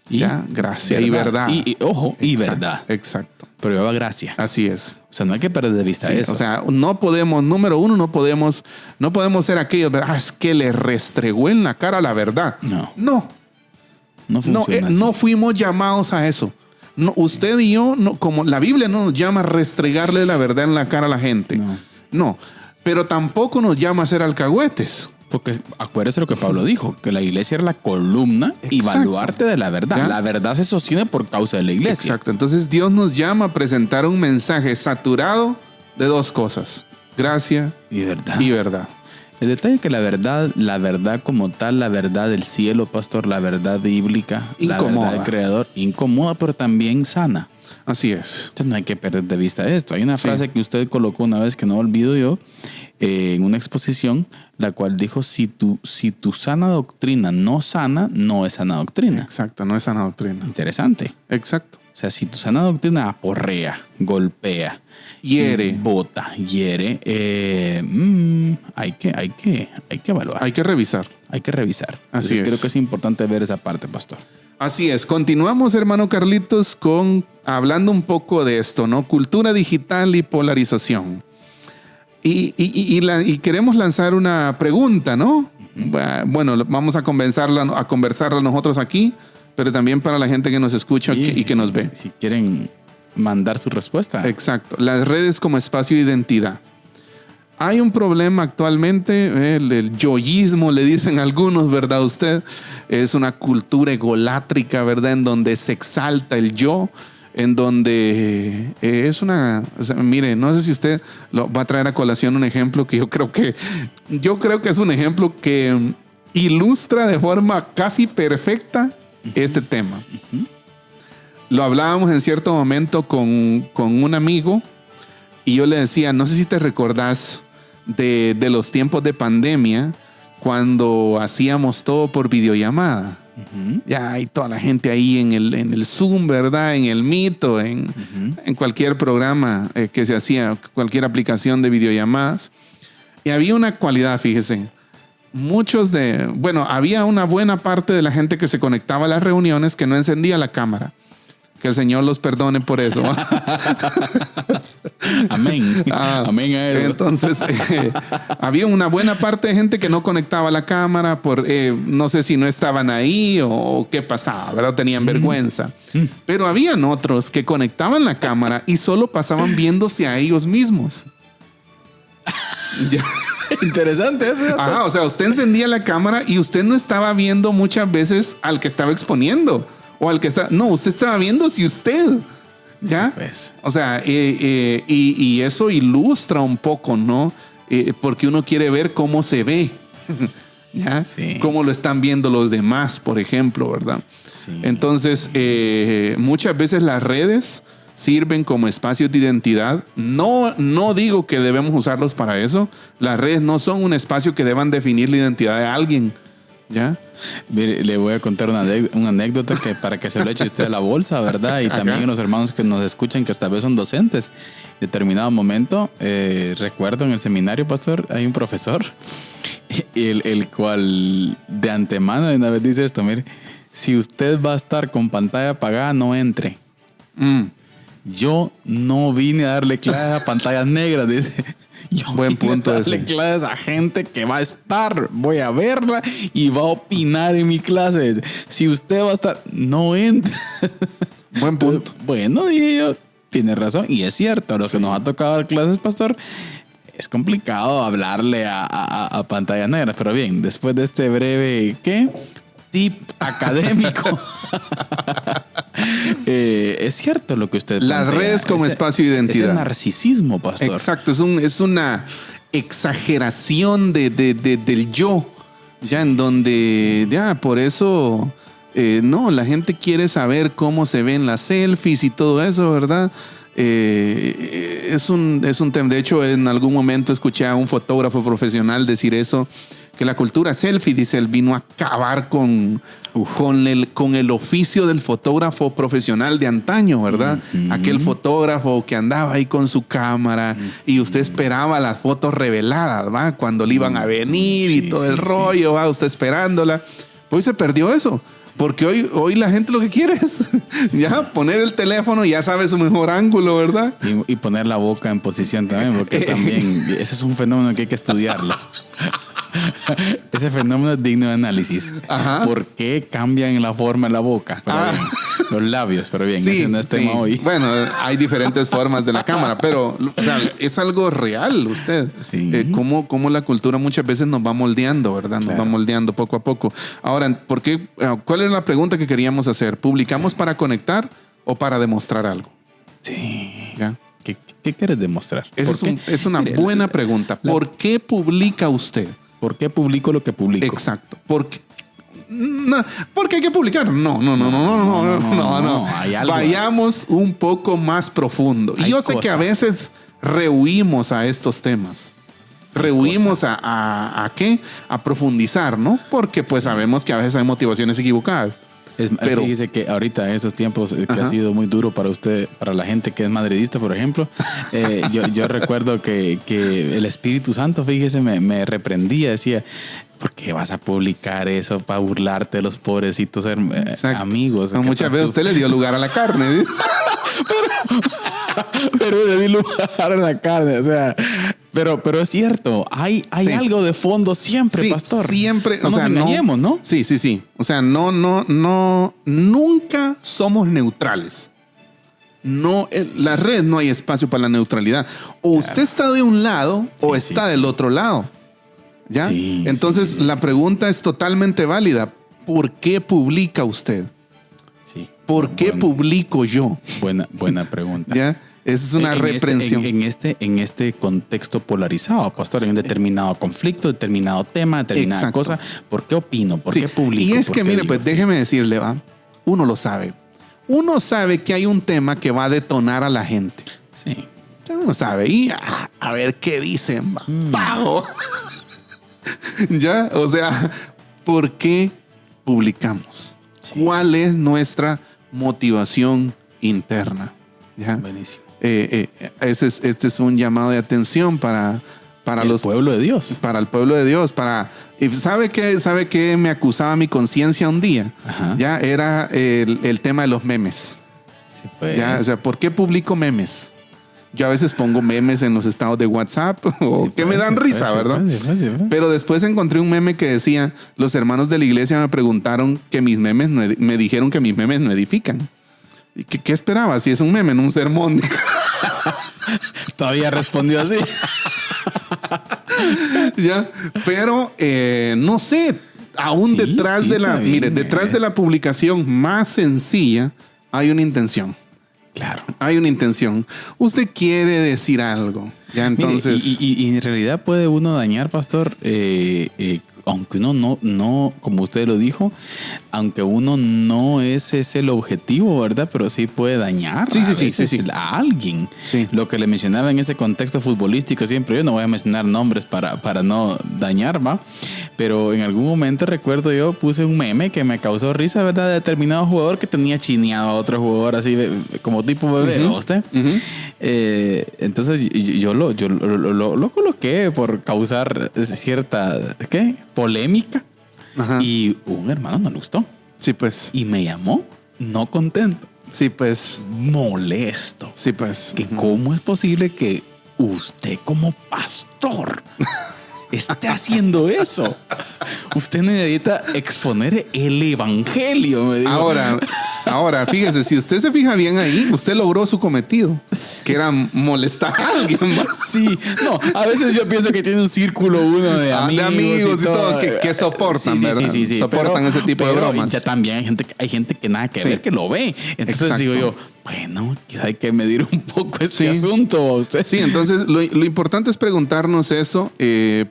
Y ya, gracia y verdad. Ojo, y Exacto, verdad. Exacto. Pero lleva gracia. Así es. O sea, no hay que perder de vista Sí, eso. o sea, no podemos, número uno, no podemos ser aquellos, ¿verdad? Es que le restregó en la cara la verdad. No funciona así. No fuimos llamados a eso. No, usted y yo, no, como la Biblia no nos llama a restregarle la verdad en la cara a la gente. No. Pero tampoco nos llama a ser alcahuetes. Porque acuérdese lo que Pablo dijo, que la iglesia era la columna y Exacto. baluarte de la verdad. ¿Ya? La verdad se sostiene por causa de la iglesia. Exacto. Entonces Dios nos llama a presentar un mensaje saturado de dos cosas: gracia Y verdad. y verdad. El detalle es que la verdad como tal, la verdad del cielo, pastor, la verdad bíblica, la Incomoda. verdad del creador, incomoda, pero también sana. Así es. Entonces no hay que perder de vista esto. Hay una frase que usted colocó una vez que no olvido yo, en una exposición, la cual dijo, si tu sana doctrina no sana, no es sana doctrina. Exacto, no es sana doctrina. Interesante. Exacto. O sea, si tu sana doctrina aporrea, golpea, Hiere. bota, hiere, hay que evaluar. Hay que revisar. Hay que revisar. Así Entonces, es. creo que es importante ver esa parte, pastor. Así es. Continuamos, hermano Carlitos, hablando un poco de esto, ¿no? Cultura digital y polarización. Y queremos lanzar una pregunta, ¿no? Bueno, vamos a conversarla nosotros aquí, pero también para la gente que nos escucha y que nos ve. Si quieren mandar su respuesta. Exacto. Las redes como espacio de identidad. Hay un problema actualmente, el yoísmo, le dicen algunos, ¿verdad? Usted es una cultura egolátrica, ¿verdad? En donde se exalta el yo. en donde es una... O sea, mire, no sé si usted lo va a traer a colación un ejemplo que yo creo que es un ejemplo que ilustra de forma casi perfecta este tema. Lo hablábamos en cierto momento con un amigo y yo le decía, no sé si te recordás de los tiempos de pandemia cuando hacíamos todo por videollamada. Ya hay toda la gente ahí en el Zoom, ¿verdad? En el Meet o en cualquier programa que se hacía, cualquier aplicación de videollamadas. Y había una cualidad, fíjese. Había una buena parte de la gente que se conectaba a las reuniones que no encendía la cámara. Que el Señor los perdone por eso. Amén. Amén a eso. Entonces, había una buena parte de gente que no conectaba la cámara no sé si no estaban ahí o qué pasaba, ¿verdad? Tenían vergüenza. Pero habían otros que conectaban la cámara y solo pasaban viéndose a ellos mismos. Interesante eso. Ajá, o sea, usted encendía la cámara y usted no estaba viendo muchas veces al que estaba exponiendo. O al que está... No, usted estaba viendo si usted... ¿Ya? Pues. O sea, y eso ilustra un poco, ¿no? Porque uno quiere ver cómo se ve. ¿Ya? Sí. Cómo lo están viendo los demás, por ejemplo, ¿verdad? Sí. Entonces, muchas veces las redes sirven como espacios de identidad. No digo que debemos usarlos para eso. Las redes no son un espacio que deban definir la identidad de alguien. ¿Ya? Mire, le voy a contar una anécdota que para que se lo eche usted a la bolsa, ¿verdad? Y también a los hermanos que nos escuchan que hasta vez son docentes. En determinado momento, recuerdo en el seminario, pastor, hay un profesor, el cual de antemano de una vez dice esto, mire, si usted va a estar con pantalla apagada, no entre. Yo no vine a darle clases a pantallas negras, dice. Yo Buen punto a darle clases a gente que va a estar, voy a verla y va a opinar en mi clase. Si usted va a estar, no entra. Buen punto. Bueno, dije yo, tiene razón. Y es cierto, a los que nos ha tocado dar clases, pastor, es complicado hablarle a pantallas negras. Pero bien, después de este breve, tip académico. Es cierto lo que usted Las plantea. redes como espacio de identidad. Ese narcisismo, pastor. Exacto, es una exageración del yo. Ya en donde, ya por eso, la gente quiere saber cómo se ven las selfies y todo eso, ¿verdad? Es un tema. De hecho, en algún momento escuché a un fotógrafo profesional decir eso, que la cultura selfie, dice él, vino a acabar con el oficio del fotógrafo profesional de antaño, ¿verdad? Aquel fotógrafo que andaba ahí con su cámara y usted esperaba las fotos reveladas, ¿va? Cuando le iban a venir y todo el rollo, ¿va? Usted esperándola. Pues se perdió eso. Porque hoy la gente lo que quiere es ya poner el teléfono y ya sabe su mejor ángulo, ¿verdad? Y poner la boca en posición también, porque también ese es un fenómeno que hay que estudiarlo. Ese fenómeno es digno de análisis. Ajá. ¿Por qué cambian la forma de la boca? Bien, los labios, pero bien, ese no es tema hoy. Bueno, hay diferentes formas de la cámara, pero o sea, es algo real, usted. Sí. Cómo la cultura muchas veces nos va moldeando, ¿verdad? Nos va moldeando poco a poco. Ahora, ¿cuál era la pregunta que queríamos hacer? ¿Publicamos para conectar o para demostrar algo? Sí. ¿Ya? ¿Qué quieres demostrar? Es una buena pregunta. ¿Por qué publica usted? ¿Por qué publico lo que publico? Exacto. ¿Por qué hay que publicar? No. Hay algo. Vayamos un poco más profundo. Y yo sé que a veces rehuimos a estos temas. Rehuimos a ¿qué? A profundizar, ¿no? Porque pues sabemos que a veces hay motivaciones equivocadas. Pero fíjese que ahorita en esos tiempos que ha sido muy duro para usted, para la gente que es madridista, por ejemplo, yo recuerdo que el Espíritu Santo, fíjese, me reprendía, decía, ¿por qué vas a publicar eso para burlarte de los pobrecitos amigos? No, muchas veces usted le dio lugar a la carne, ¿sí? pero le di lugar a la carne, o sea... Pero es cierto, hay algo de fondo siempre, pastor. Siempre. No nos engañemos, ¿no? Sí. O sea, nunca somos neutrales. No, la red no hay espacio para la neutralidad. O usted está de un lado o está del otro lado. ¿Ya? Sí, entonces la pregunta es totalmente válida. ¿Por qué publica usted? Sí. ¿Por qué publico yo? Buena pregunta. ¿Ya? Esa es una reprensión. En este contexto polarizado, pastor, en un determinado conflicto, determinado tema, determinada cosa, ¿por qué opino? ¿Por qué publico? Y es que, mire, pues déjeme decirle, ¿va? Uno lo sabe. Uno sabe que hay un tema que va a detonar a la gente. Sí. Uno sabe. Y a ver qué dicen, va. ¡Pago! ¿Ya? O sea, ¿por qué publicamos? Sí. ¿Cuál es nuestra motivación interna? ¿Ya? Buenísimo. Este es un llamado de atención para el pueblo de Dios. Para el pueblo de Dios. ¿Sabe qué me acusaba mi conciencia un día? Ajá. Ya era el tema de los memes. Sí, pues. ¿Ya? O sea, ¿por qué publico memes? Yo a veces pongo memes en los estados de WhatsApp o que me dan risa, ¿verdad? Sí. Pero después encontré un meme que decía, los hermanos de la iglesia me preguntaron que mis memes, me dijeron que mis memes no edifican. ¿Qué esperaba? Si es un meme, en un sermón. Todavía respondió así. ¿Ya? Pero no sé, aún detrás de la, detrás de la publicación más sencilla hay una intención. Claro. Hay una intención. Usted quiere decir algo. Ya entonces. Mire, y en realidad puede uno dañar, pastor, aunque uno no, como usted lo dijo, aunque uno no ese es el objetivo, ¿verdad? Pero sí puede dañar a alguien. Sí. Lo que le mencionaba en ese contexto futbolístico siempre, yo no voy a mencionar nombres para no dañar, ¿va? Pero en algún momento recuerdo yo puse un meme que me causó risa, ¿verdad? De determinado jugador que tenía chineado a otro jugador así como tipo bebé, ¿no? ¿Usted? Entonces yo lo coloqué por causar cierta polémica. Ajá. Y un hermano no le gustó. Sí, pues. Y me llamó no contento. Sí, pues. Molesto. Sí, pues. Que cómo es posible que usted como pastor esté haciendo eso. Usted necesita exponer el evangelio, me dijo. Ahora, fíjese, si usted se fija bien ahí, usted logró su cometido, que era molestar a alguien más. Sí, no, a veces yo pienso que tiene un círculo uno de amigos y todo que soportan, ¿verdad? Sí. Soportan ese tipo de bromas. Ya también hay gente que nada que ver, que lo ve. Entonces digo yo, bueno, quizá hay que medir un poco este asunto a usted. Sí, entonces lo importante es preguntarnos eso,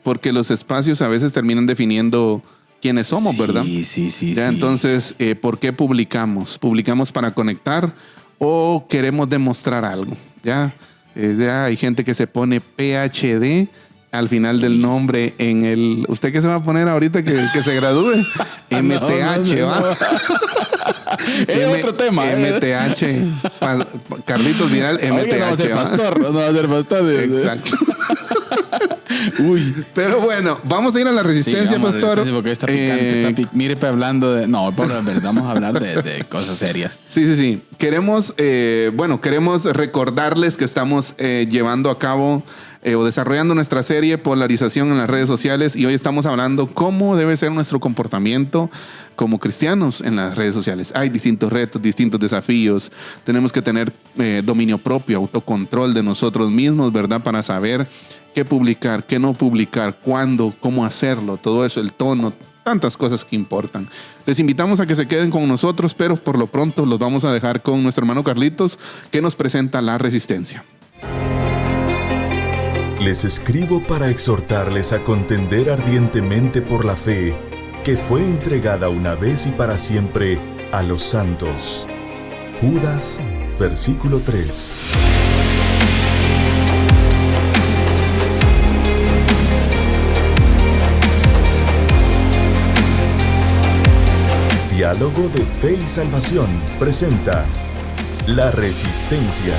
porque los espacios a veces terminan definiendo quiénes somos, ¿verdad? Sí. Ya, entonces, ¿por qué publicamos? ¿Publicamos para conectar o queremos demostrar algo? Ya, hay gente que se pone PhD al final del nombre en el... ¿Usted qué se va a poner ahorita que se gradúe? MTH, ¿va? Es otro tema. MTH. Carlitos Vidal, MTH. Oiga, no va a ser pastor. No va a ser pastor. Exacto. Uy, pero bueno, vamos a ir a la resistencia, pastor. Porque está picante. Mire, hablando de... No, vamos a hablar de cosas serias. Sí. Queremos recordarles que estamos llevando a cabo o desarrollando nuestra serie Polarización en las redes sociales, y hoy estamos hablando cómo debe ser nuestro comportamiento como cristianos en las redes sociales. Hay distintos retos, distintos desafíos. Tenemos que tener dominio propio, autocontrol de nosotros mismos, ¿verdad? Para saber qué publicar, qué no publicar, cuándo, cómo hacerlo, todo eso, el tono, tantas cosas que importan. Les invitamos a que se queden con nosotros, pero por lo pronto los vamos a dejar con nuestro hermano Carlitos, que nos presenta la resistencia. Les escribo para exhortarles a contender ardientemente por la fe que fue entregada una vez y para siempre a los santos. Judas, versículo 3. Diálogo de Fe y Salvación presenta La Resistencia.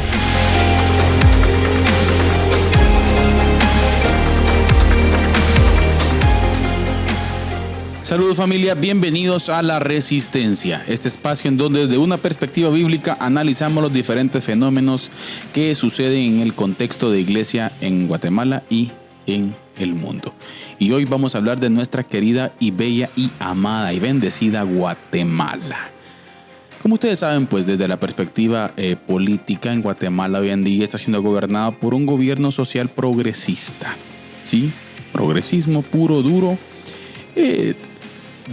Saludos familia, bienvenidos a La Resistencia, este espacio en donde desde una perspectiva bíblica analizamos los diferentes fenómenos que suceden en el contexto de iglesia en Guatemala y en el mundo. Y hoy vamos a hablar de nuestra querida y bella y amada y bendecida Guatemala. Como ustedes saben, pues desde la perspectiva política en Guatemala hoy en día está siendo gobernada por un gobierno social progresista. Sí, progresismo puro, duro,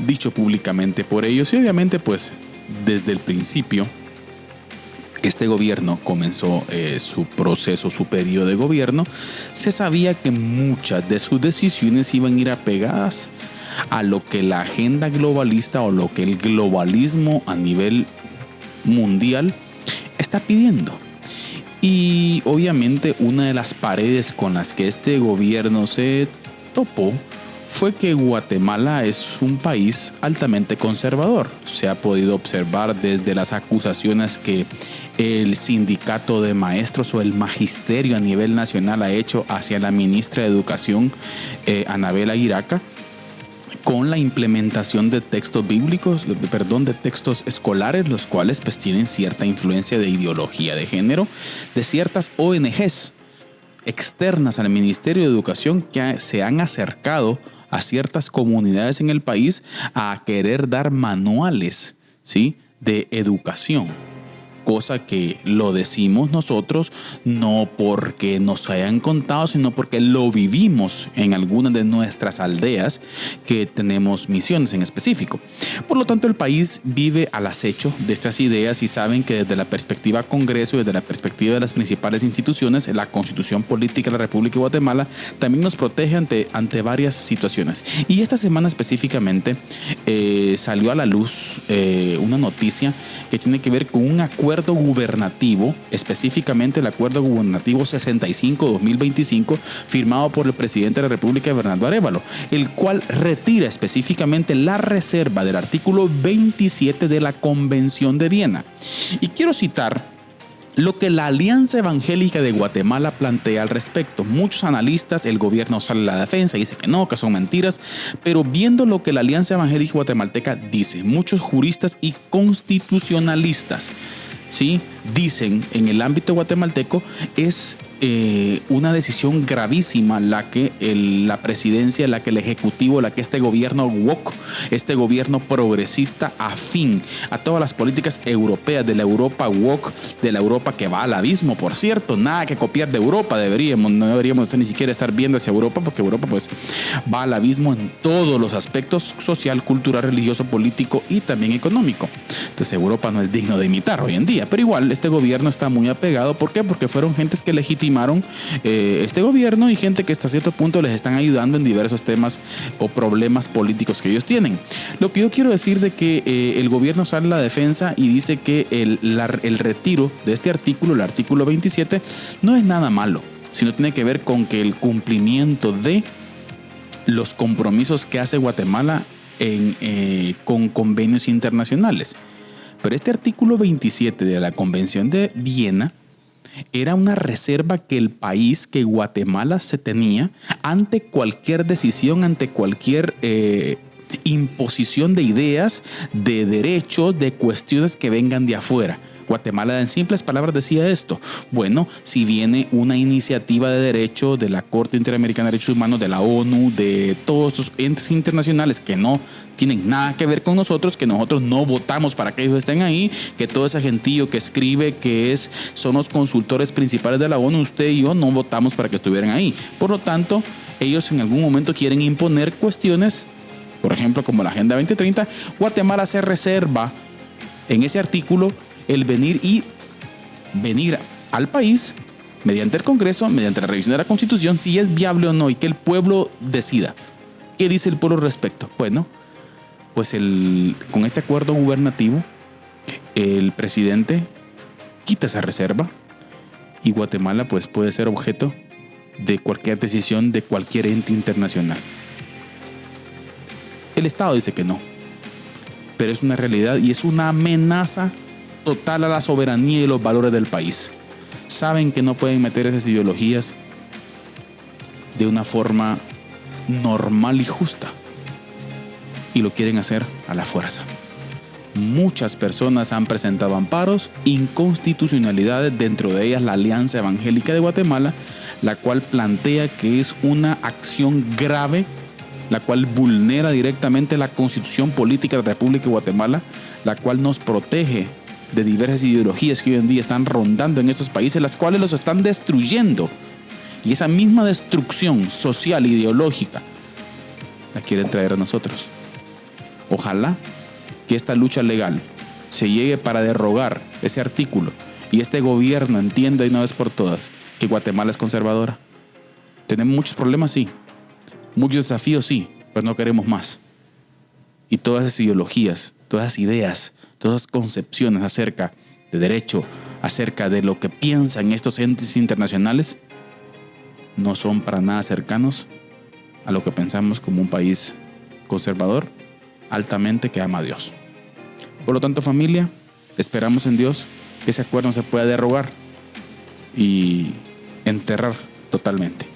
dicho públicamente por ellos, y obviamente pues desde el principio este gobierno comenzó su proceso, su periodo de gobierno, se sabía que muchas de sus decisiones iban a ir apegadas a lo que la agenda globalista o lo que el globalismo a nivel mundial está pidiendo. Y obviamente una de las paredes con las que este gobierno se topó fue que Guatemala es un país altamente conservador. Se ha podido observar desde las acusaciones que el sindicato de maestros o el magisterio a nivel nacional ha hecho hacia la ministra de Educación, Anabel Aguiraca, con la implementación de textos bíblicos, de textos escolares, los cuales pues tienen cierta influencia de ideología de género, de ciertas ONGs externas al Ministerio de Educación que se han acercado a ciertas comunidades en el país a querer dar manuales, ¿sí?, de educación. Cosa que lo decimos nosotros no porque nos hayan contado, sino porque lo vivimos en algunas de nuestras aldeas que tenemos misiones en específico. Por lo tanto, el país vive al acecho de estas ideas y saben que desde la perspectiva Congreso y desde la perspectiva de las principales instituciones, la Constitución Política de la República de Guatemala también nos protege ante varias situaciones. Y esta semana específicamente salió a la luz una noticia que tiene que ver con un acuerdo gubernativo, específicamente el acuerdo gubernativo 65-2025, firmado por el presidente de la República, Bernardo Arévalo, el cual retira específicamente la reserva del artículo 27 de la Convención de Viena. Y quiero citar lo que la Alianza Evangélica de Guatemala plantea al respecto. Muchos analistas, el gobierno sale a la defensa y dice que no, que son mentiras, pero viendo lo que la Alianza Evangélica Guatemalteca dice, muchos juristas y constitucionalistas, ¿sí?, dicen en el ámbito guatemalteco es una decisión gravísima la que la presidencia, la que el ejecutivo, la que este gobierno woke, este gobierno progresista afín a todas las políticas europeas, de la Europa woke, de la Europa que va al abismo, por cierto, nada que copiar de Europa, no deberíamos ni siquiera estar viendo hacia Europa, porque Europa pues va al abismo en todos los aspectos: social, cultural, religioso, político y también económico. Entonces Europa no es digno de imitar hoy en día, pero igual este gobierno está muy apegado. ¿Por qué? Porque fueron gentes que legitimaron este gobierno y gente que hasta cierto punto les están ayudando en diversos temas o problemas políticos que ellos tienen. Lo que yo quiero decir de que el gobierno sale a la defensa y dice que el retiro de este artículo, el artículo 27, no es nada malo, sino tiene que ver con que el cumplimiento de los compromisos que hace Guatemala con convenios internacionales. Pero este artículo 27 de la Convención de Viena era una reserva que el país, que Guatemala, se tenía ante cualquier decisión, ante cualquier imposición de ideas, de derechos, de cuestiones que vengan de afuera. Guatemala, en simples palabras, decía esto: bueno, si viene una iniciativa de derecho de la Corte Interamericana de Derechos Humanos, de la ONU, de todos estos entes internacionales que no tienen nada que ver con nosotros, que nosotros no votamos para que ellos estén ahí, que todo ese gentío que escribe que son los consultores principales de la ONU, usted y yo no votamos para que estuvieran ahí. Por lo tanto, ellos en algún momento quieren imponer cuestiones, por ejemplo, como la Agenda 2030. Guatemala se reserva en ese artículo el venir al país mediante el Congreso, mediante la revisión de la Constitución, si es viable o no, y que el pueblo decida. ¿Qué dice el pueblo al respecto? Bueno, pues con este acuerdo gubernativo, el presidente quita esa reserva y Guatemala pues puede ser objeto de cualquier decisión de cualquier ente internacional. El Estado dice que no, pero es una realidad y es una amenaza total a la soberanía y los valores del país. Saben que no pueden meter esas ideologías de una forma normal y justa y lo quieren hacer a la fuerza. Muchas personas han presentado amparos, inconstitucionalidades, dentro de ellas la Alianza Evangélica de Guatemala, la cual plantea que es una acción grave, la cual vulnera directamente la Constitución Política de la República de Guatemala, la cual nos protege de diversas ideologías que hoy en día están rondando en estos países, las cuales los están destruyendo. Y esa misma destrucción social e ideológica la quieren traer a nosotros. Ojalá que esta lucha legal se llegue para derrogar ese artículo y este gobierno entienda de una vez por todas que Guatemala es conservadora. Tenemos muchos problemas, sí. Muchos desafíos, sí, pero no queremos más. Y todas esas ideologías, todas esas ideas, todas esas concepciones acerca de derecho, acerca de lo que piensan estos entes internacionales, no son para nada cercanos a lo que pensamos como un país conservador, altamente que ama a Dios. Por lo tanto, familia, esperamos en Dios que ese acuerdo se pueda derrogar y enterrar totalmente.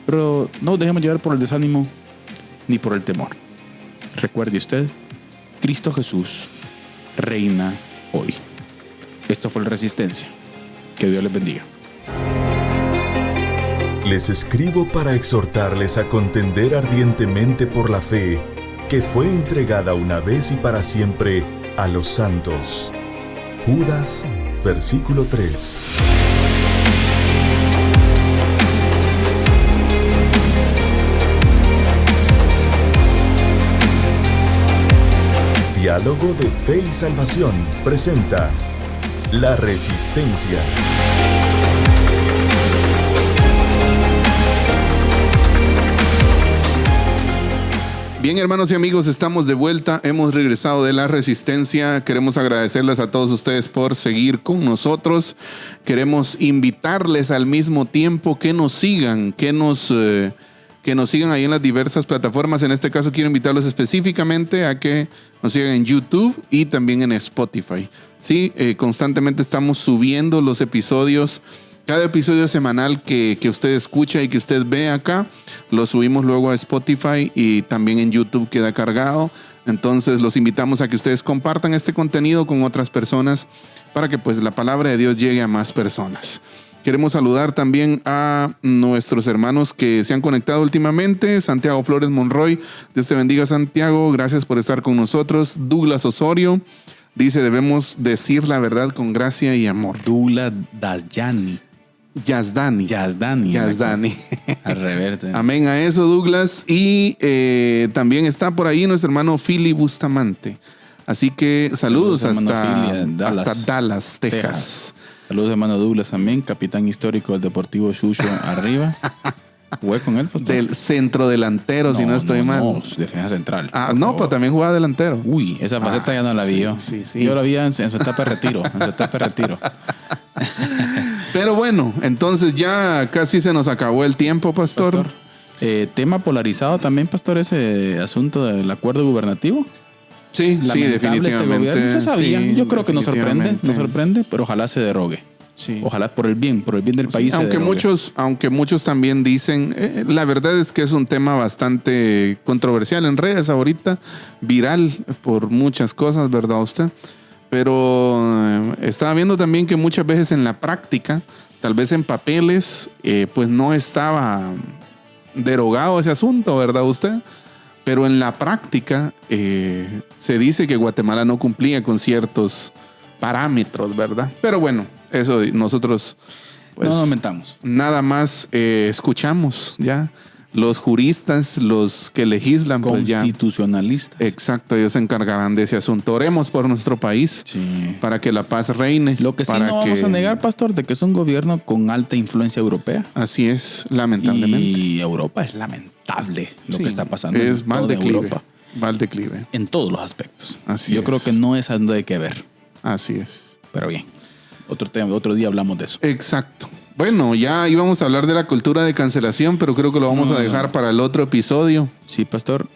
Pero no nos dejemos llevar por el desánimo ni por el temor. Recuerde usted, Cristo Jesús reina hoy. Esto fue el Resistencia. Que Dios les bendiga. Les escribo para exhortarles a contender ardientemente por la fe que fue entregada una vez y para siempre a los santos. Judas, versículo 3. Diálogo de Fe y Salvación presenta La Resistencia. Bien, hermanos y amigos, estamos de vuelta. Hemos regresado de La Resistencia. Queremos agradecerles a todos ustedes por seguir con nosotros. Queremos invitarles al mismo tiempo que nos sigan, que nos sigan ahí en las diversas plataformas. En este caso quiero invitarlos específicamente a que nos sigan en YouTube y también en Spotify. Sí, constantemente estamos subiendo los episodios. Cada episodio semanal que usted escucha y que usted ve acá, lo subimos luego a Spotify y también en YouTube queda cargado. Entonces los invitamos a que ustedes compartan este contenido con otras personas para que pues la palabra de Dios llegue a más personas. Queremos saludar también a nuestros hermanos que se han conectado últimamente. Santiago Flores Monroy, Dios te bendiga, Santiago, gracias por estar con nosotros. Douglas Osorio dice, debemos decir la verdad con gracia y amor. Douglas Dasyani. Yazdani. Al revés. Amén a eso, Douglas. Y también está por ahí nuestro hermano Philly Bustamante. Así que saludos hasta Dallas, Texas. Saludos, hermano Douglas también, capitán histórico del Deportivo Xuxo arriba. ¿Jugué con él, pastor? Del centro delantero, si no estoy mal. No, defensa central. Pero también jugaba delantero. Uy, esa faceta ya no la vi yo. Sí. Yo la vi en su etapa de retiro. Pero bueno, entonces ya casi se nos acabó el tiempo, pastor. Tema polarizado también, pastor, ese asunto del acuerdo gubernativo. Sí, definitivamente. Este sabía. Sí, yo creo que nos sorprende, pero ojalá se derogue. Sí. Ojalá por el bien del país. Aunque muchos también dicen, la verdad es que es un tema bastante controversial en redes ahorita, viral por muchas cosas, ¿verdad usted? Pero estaba viendo también que muchas veces en la práctica, tal vez en papeles, pues no estaba derogado ese asunto, ¿verdad usted? Pero en la práctica se dice que Guatemala no cumplía con ciertos parámetros, ¿verdad? Pero bueno, eso nosotros pues, no aumentamos. Nada más escuchamos ya. Los juristas, los que legislan, constitucionalistas. Pues ya, exacto, ellos se encargarán de ese asunto. Oremos por nuestro país para que la paz reine. Lo que sí no vamos a negar, pastor, de que es un gobierno con alta influencia europea. Así es, lamentablemente. Y Europa es lamentable lo que está pasando. Es en mal declive. Europa. Mal declive. En todos los aspectos. Yo creo que no es donde hay que ver. Así es. Pero bien, otro día hablamos de eso. Exacto. Bueno, ya íbamos a hablar de la cultura de cancelación, pero creo que lo vamos a dejar para el otro episodio. Sí, pastor.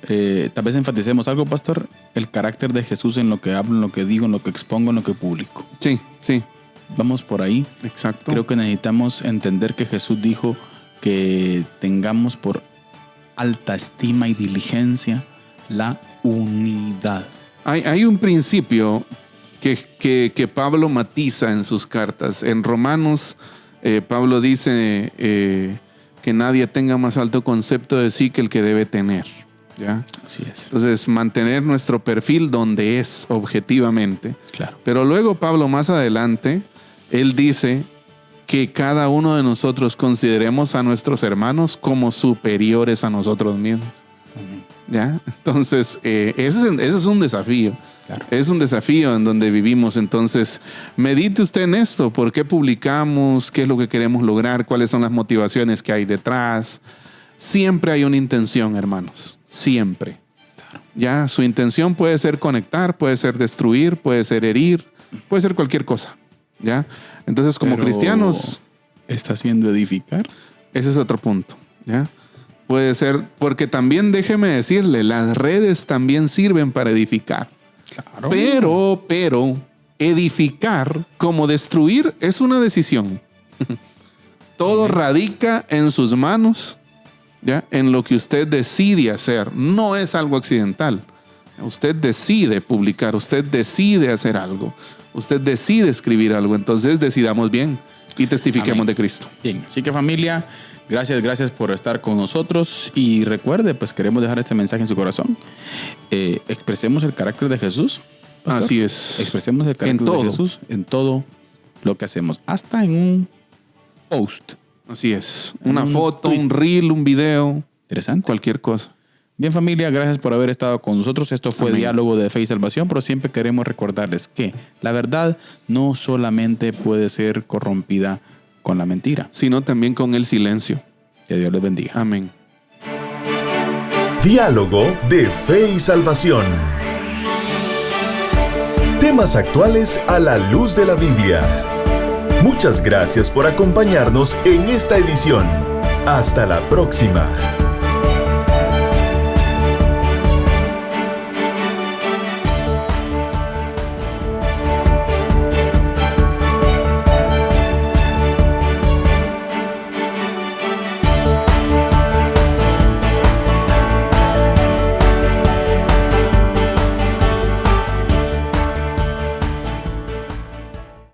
Tal vez enfaticemos algo, pastor. El carácter de Jesús en lo que hablo, en lo que digo, en lo que expongo, en lo que publico. Sí. Vamos por ahí. Exacto. Creo que necesitamos entender que Jesús dijo que tengamos por alta estima y diligencia la unidad. Hay un principio que Pablo matiza en sus cartas. En Romanos, Pablo dice que nadie tenga más alto concepto de sí que el que debe tener. ¿Ya? Así es. Entonces, mantener nuestro perfil donde es objetivamente. Claro. Pero luego Pablo más adelante, él dice que cada uno de nosotros consideremos a nuestros hermanos como superiores a nosotros mismos. Amén. ¿Ya? Entonces, ese es un desafío. Claro. Es un desafío en donde vivimos. Entonces, medite usted en esto. ¿Por qué publicamos? ¿Qué es lo que queremos lograr? ¿Cuáles son las motivaciones que hay detrás? Siempre hay una intención, hermanos. Siempre. Ya, su intención puede ser conectar, puede ser destruir, puede ser herir, puede ser cualquier cosa. ¿Ya? Entonces, como cristianos... ¿Está haciendo edificar? Ese es otro punto. ¿Ya? Puede ser, porque también déjeme decirle, las redes también sirven para edificar. Claro. Pero, edificar como destruir es una decisión. Todo radica en sus manos, ¿ya? En lo que usted decide hacer. No es algo accidental. Usted decide publicar, usted decide hacer algo, usted decide escribir algo. Entonces decidamos bien y testifiquemos Amén. de Cristo. Bien, así que familia, gracias por estar con nosotros y recuerde, pues queremos dejar este mensaje en su corazón. Expresemos el carácter de Jesús. Pastor. Así es. Expresemos el carácter de Jesús en todo lo que hacemos, hasta en un post. Así es. Una foto, un reel, un video. Interesante. Cualquier cosa. Bien, familia, gracias por haber estado con nosotros. Esto fue Amén. Diálogo de Fe y Salvación, pero siempre queremos recordarles que la verdad no solamente puede ser corrompida con la mentira, Sino también con el silencio. que Dios les bendiga. Amén. Diálogo de Fe y Salvación. Temas actuales a la luz de la Biblia. Muchas gracias por acompañarnos en esta edición. Hasta la próxima.